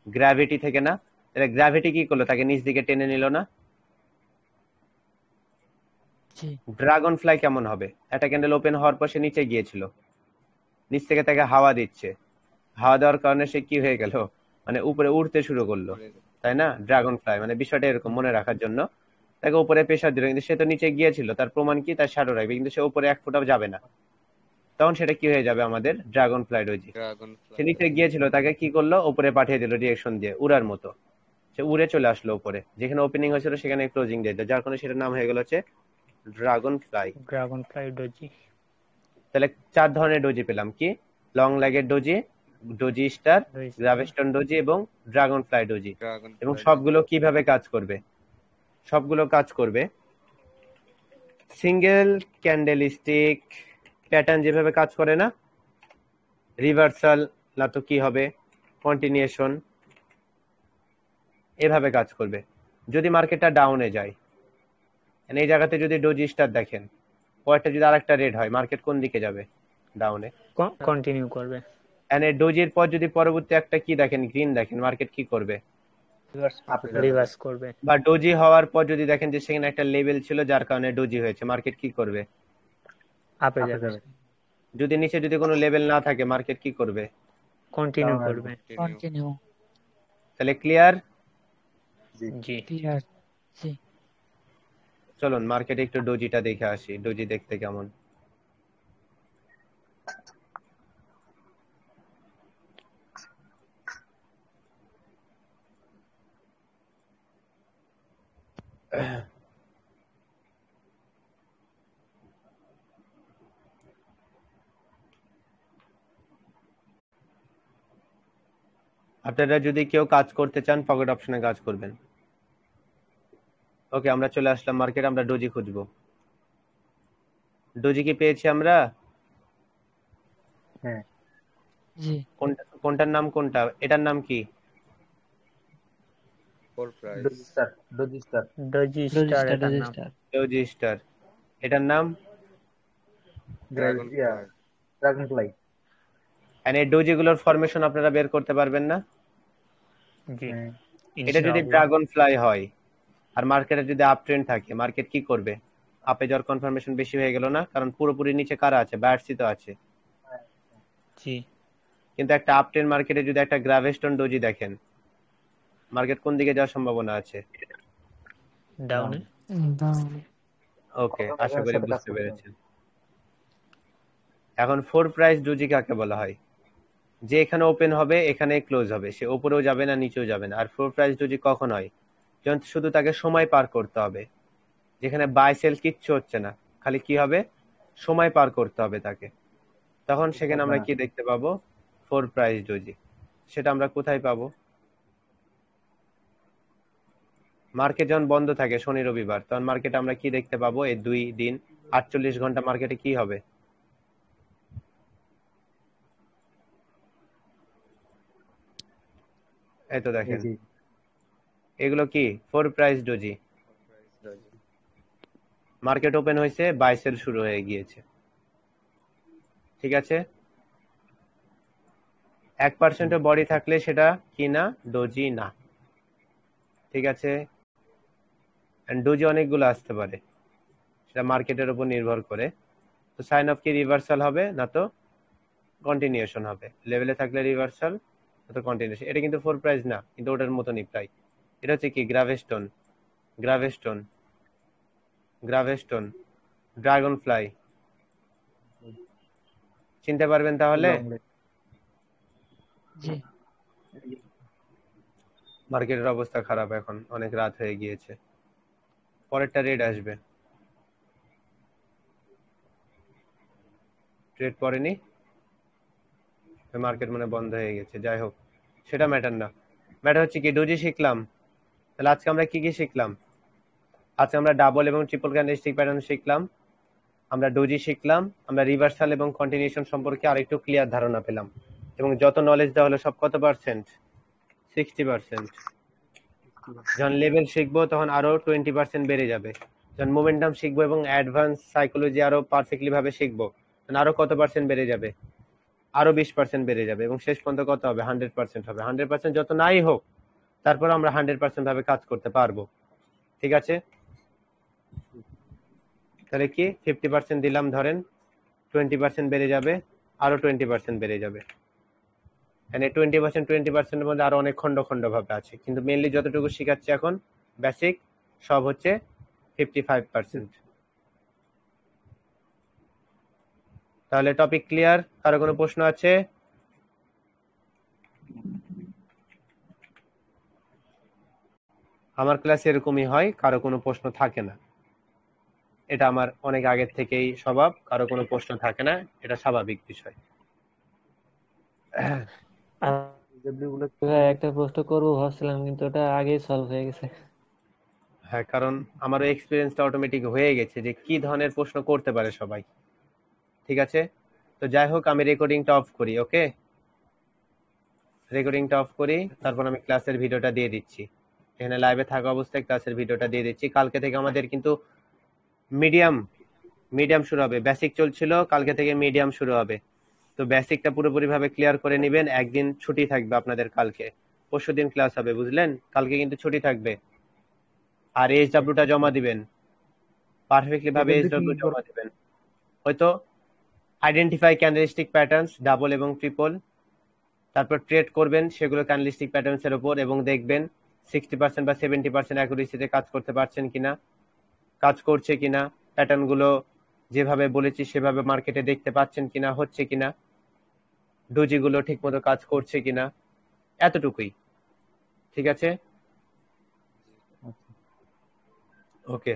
গ্র্যাভিটি থেকে না? তাহলে গ্র্যাভিটি কি করলো? তাকে নিচ দিকে টেনে নিল না? জি ড্রাগন ফ্লাই কেমন হবে? একটা ক্যান্ডেল ওপেন হওয়ার পর সে নিচে গিয়েছিল, নিচ থেকে তাকে হাওয়া দিচ্ছে, হাওয়া দেওয়ার কারণে সে কি হয়ে গেল, মানে উপরে উঠতে শুরু করলো, তাই না? ড্রাগন ফ্লাই মানে বিষয়টা এরকম মনে রাখার জন্য তাকে উপরে প্রেসার দিল, কিন্তু সে তো নিচে গিয়েছিল, তার প্রমাণ কি? তার শ্যাডো রাখবে, কিন্তু সে উপরে 1 ফুটও যাবে না, তখন সেটা কি হয়ে যাবে আমাদের? Dragon fly doji. ড্রাগন সে ফ্লাই। নিচে গিয়েছিল, তাকে কি করলো? উপরে পাঠিয়ে দিল ডিরেকশন দিয়ে উড়ার মতো, সে উড়ে চলে আসলো উপরে, যেখানে ওপেনিং হয়েছিল সেখানে ক্লোজিং দিয়ে দিল, যার কারণে সেটার নাম হয়ে গেল হচ্ছে dragon fly. Dragon fly doji. তাহলে 4 ধরনের ডোজি পেলাম, কি? লং লেগের doji, doji star, gravestone doji এবং ড্রাগন ফ্লাই ডোজি। ড্রাগন এবং ফ্লাই। সবগুলো কিভাবে কাজ করবে? সবগুলো কাজ করবে সিঙ্গেল ক্যান্ডেল স্টিক প্যাটার্ন যেভাবে কাজ করে না, রিভার্সাল না তো কি হবে কন্টিনিউশন, এভাবে কাজ করবে। যদি মার্কেটটা ডাউনে যায়, এই জায়গাতে যদি ডোজি স্টার দেখেন, পরেরটা যদি আরেকটা রেড হয়, মার্কেট কোন দিকে যাবে? ডাউনে। কন্টিনিউ করবে। এন্ড ডোজির পর যদি পরবর্তী একটা কি দেখেন, গ্রিন দেখেন, মার্কেট কি করবে? রিভার্স করবে। বা ডোজি হওয়ার পর যদি দেখেন যে সেখানে একটা লেভেল ছিল যার কারণে ডোজি হয়েছে, মার্কেট কি করবে? আপে যাবে। যদি নিচে যদি কোনো লেভেল না থাকে, মার্কেট কি করবে? কন্টিনিউ করবে। কন্টিনিউ তাহলে ক্লিয়ার? জি ক্লিয়ার জি চলুন মার্কেটে একটু ডোজিটা দেখে আসি, ডোজি দেখতে কেমন। আপনারা যদি কেউ কাজ করতে চান, পকেট অপশনে কাজ করবেন। ওকে, আমরা চলে আসলাম মার্কেট, আমরা ডোজি খুঁজবো। ডোজি কি পেয়েছি আমরা? জি কোনটার নাম কোনটা? এটার নাম কি? Four price. Doji star. Doji doji star star এটার ডোজি নাম। Star doji star. এটার নাম? Dragon fly. Dragon fly. And এই ডোজি গুলোর ফরমেশন আপনারা বের করতে পারবেন না? জি এটা যদি ইনশাআল্লাহ। ড্রাগন ফ্লাই হয় আর মার্কেটে যদি আপ ট্রেন্ড থাকে, মার্কেট কি করবে? আপে যাওয়ার কনফার্মেশন বেশি হয়ে গেল না? কারণ পুরোপুরি নিচে কারা আছে? বায়ার্সই তো আছে। জি কিন্তু একটা আপ ট্রেন্ড মার্কেটে যদি একটা গ্রাভিস্টোন ডোজি দেখেন, মার্কেট কোন দিকে যাওয়ার সম্ভাবনা আছে? ডাউনে। ডাউন ওকে, আশা করি বুঝতে পেরেছেন। এখন 4 প্রাইস ডোজি কাকে বলা হয়? যে এখানে ওপেন হবে, এখানে ক্লোজ হবে, সে উপরেও যাবে না নিচেও যাবে না। আর 4 প্রাইস ডোজি কখন হয়? যখন শুধু তাকে সময় পার করতে হবে, যেখানে বাই সেল কিচ্ছু হচ্ছে না, খালি কি হবে? সময় পার করতে হবে তাকে, তখন সেখানে আমরা কি দেখতে পাবো? 4 প্রাইস ডোজি। সেটা আমরা কোথায় পাবো? মার্কেট যখন বন্ধ থাকে শনি রবিবার, তখন মার্কেটে আমরা কি দেখতে পাবো? এই 2 দিন 48 ঘন্টা মার্কেটে কি হবে? এই তো দেখেন, এগুলো কি 4 প্রাইস ডোজি। মার্কেট ওপেন হয়েছে, বাই সেল শুরু হয়ে গিয়েছে, ঠিক আছে? 1% বডি থাকলে সেটা কি না, ডোজি না। ঠিক আছে, ডোজি অনেকগুলো আসতে পারে, সেটা মার্কেটের উপর নির্ভর করে। তো সাইন অফ কি রিভার্সাল হবে না তো কন্টিনিউশন হবে, লেভেলে থাকলে রিভার্সাল না তো কন্টিনিউশন। এটা কিন্তু 4 প্রাইস না, কিন্তু ওটার মতনই প্রায়। এটা হচ্ছে কি গ্রাভেস্টোন, গ্রাভেস্টোন, গ্রাভেস্টোন, ড্রাগন ফ্লাই। চিনতে পারবেন তাহলে? জি মার্কেটের অবস্থা খারাপ, এখন অনেক রাত হয়ে গিয়েছে। পরেরটা রেড আসবে, ট্রেড পড়েনি, মার্কেট মানে বন্ধ হয়ে গেছে। যাই হোক, সেটা ম্যাটার না, ম্যাটার হচ্ছে কি ডোজি শিখলাম। তাহলে আজকে আমরা কি কি শিখলাম? আজকে আমরা ডাবল এবং ট্রিপল ক্যান্ডেলস্টিক প্যাটার্ন শিখলাম, আমরা ডোজি শিখলাম, আমরা রিভার্সাল এবং কন্টিনিউশন সম্পর্কে আরেকটু ক্লিয়ার ধারণা পেলাম। এবং যত নলেজ দেওয়া হলো সব কত পার্সেন্ট? 60%। যখন লেভেল শিখবো তখন আরো 20% বেড়ে যাবে। যখন মোমেন্টাম শিখবো এবং অ্যাডভান্স সাইকোলজি আরো পারফেক্টলি ভাবে শিখবো তখন আরো কত পার্সেন্ট বেড়ে যাবে? আরো 20% বেড়ে যাবে। এবং শেষ পর্যন্ত কত হবে? 100% হবে। 100% যত নাই হোক, তারপর আমরা 100% ভাবে কাজ করতে পারবো। ঠিক আছে, তাহলে কি 50% দিলাম, ধরেন 20% বেড়ে যাবে, আরো 20% বেড়ে যাবে। মানে 20% এর মধ্যে আরো অনেক খন্ড খন্ড ভাবে আছে, কিন্তু মেইনলি যতটুকু শিখাচ্ছি এখন বেসিক সব হচ্ছে 55%। তাহলে টপিক ক্লিয়ার? কারো কোনো প্রশ্ন আছে? আমার ক্লাসে এরকমই হয়, কারো কোনো প্রশ্ন থাকে না, এটা আমার অনেক আগের থেকেই স্বভাব, কারো কোনো প্রশ্ন থাকে না, এটা স্বাভাবিক বিষয়। একটা প্রশ্ন করবো ভাবছিলাম, কিন্তু ওটা আগেই সলভ হয়ে গেছে। হ্যাঁ, কারণ আমারও এক্সপিরিয়েন্সটা অটোমেটিক হয়ে গেছে যে কি ধরনের প্রশ্ন করতে পারে সবাই। ঠিক আছে, তো যাই হোক, আমি রেকর্ডিংটা অফ করি। ওকে, রেকর্ডিংটা অফ করি, তারপর আমি ক্লাসের ভিডিওটা দিয়ে দিচ্ছি। এখানে লাইভে থাকা অবস্থায় ক্লাসের ভিডিওটা দিয়ে দিচ্ছি। কালকে থেকে আমাদের কিন্তু মিডিয়াম শুরু হবে। বেসিক চলছিল, কালকে থেকে মিডিয়াম শুরু হবে। তো বেসিকটা পুরোপুরি ভাবে ক্লিয়ার করে নেবেন। একদিন ছুটি থাকবে আপনাদের, কালকে পরশুদিন ক্লাস হবে, বুঝলেন? কালকে কিন্তু ছুটি থাকবে। আর এইচডব্লিউটা জমা দিবেন, পারফেক্টলি ভাবে এইচডব্লিউ জমা দিবেন। হয়তো আইডেন্টিফাই ক্যান্ডেলস্টিক প্যাটার্নস ডাবল এবং ট্রিপল, তারপর ট্রেড করবেন সেগুলো ক্যান্ডেলস্টিক প্যাটার্নস এর উপর, এবং দেখবেন 60% বা 70% অ্যাকুরেসিতে কাজ করতে পারছেন কিনা, কাজ করছে কিনা, প্যাটার্ন গুলো যেভাবে বলেছি সেভাবে মার্কেটে দেখতে পাচ্ছেন কিনা, হচ্ছে কিনা, ডোজি গুলো ঠিক মতো কাজ করছে কিনা, এতটুকুই। ঠিক আছে, ওকে।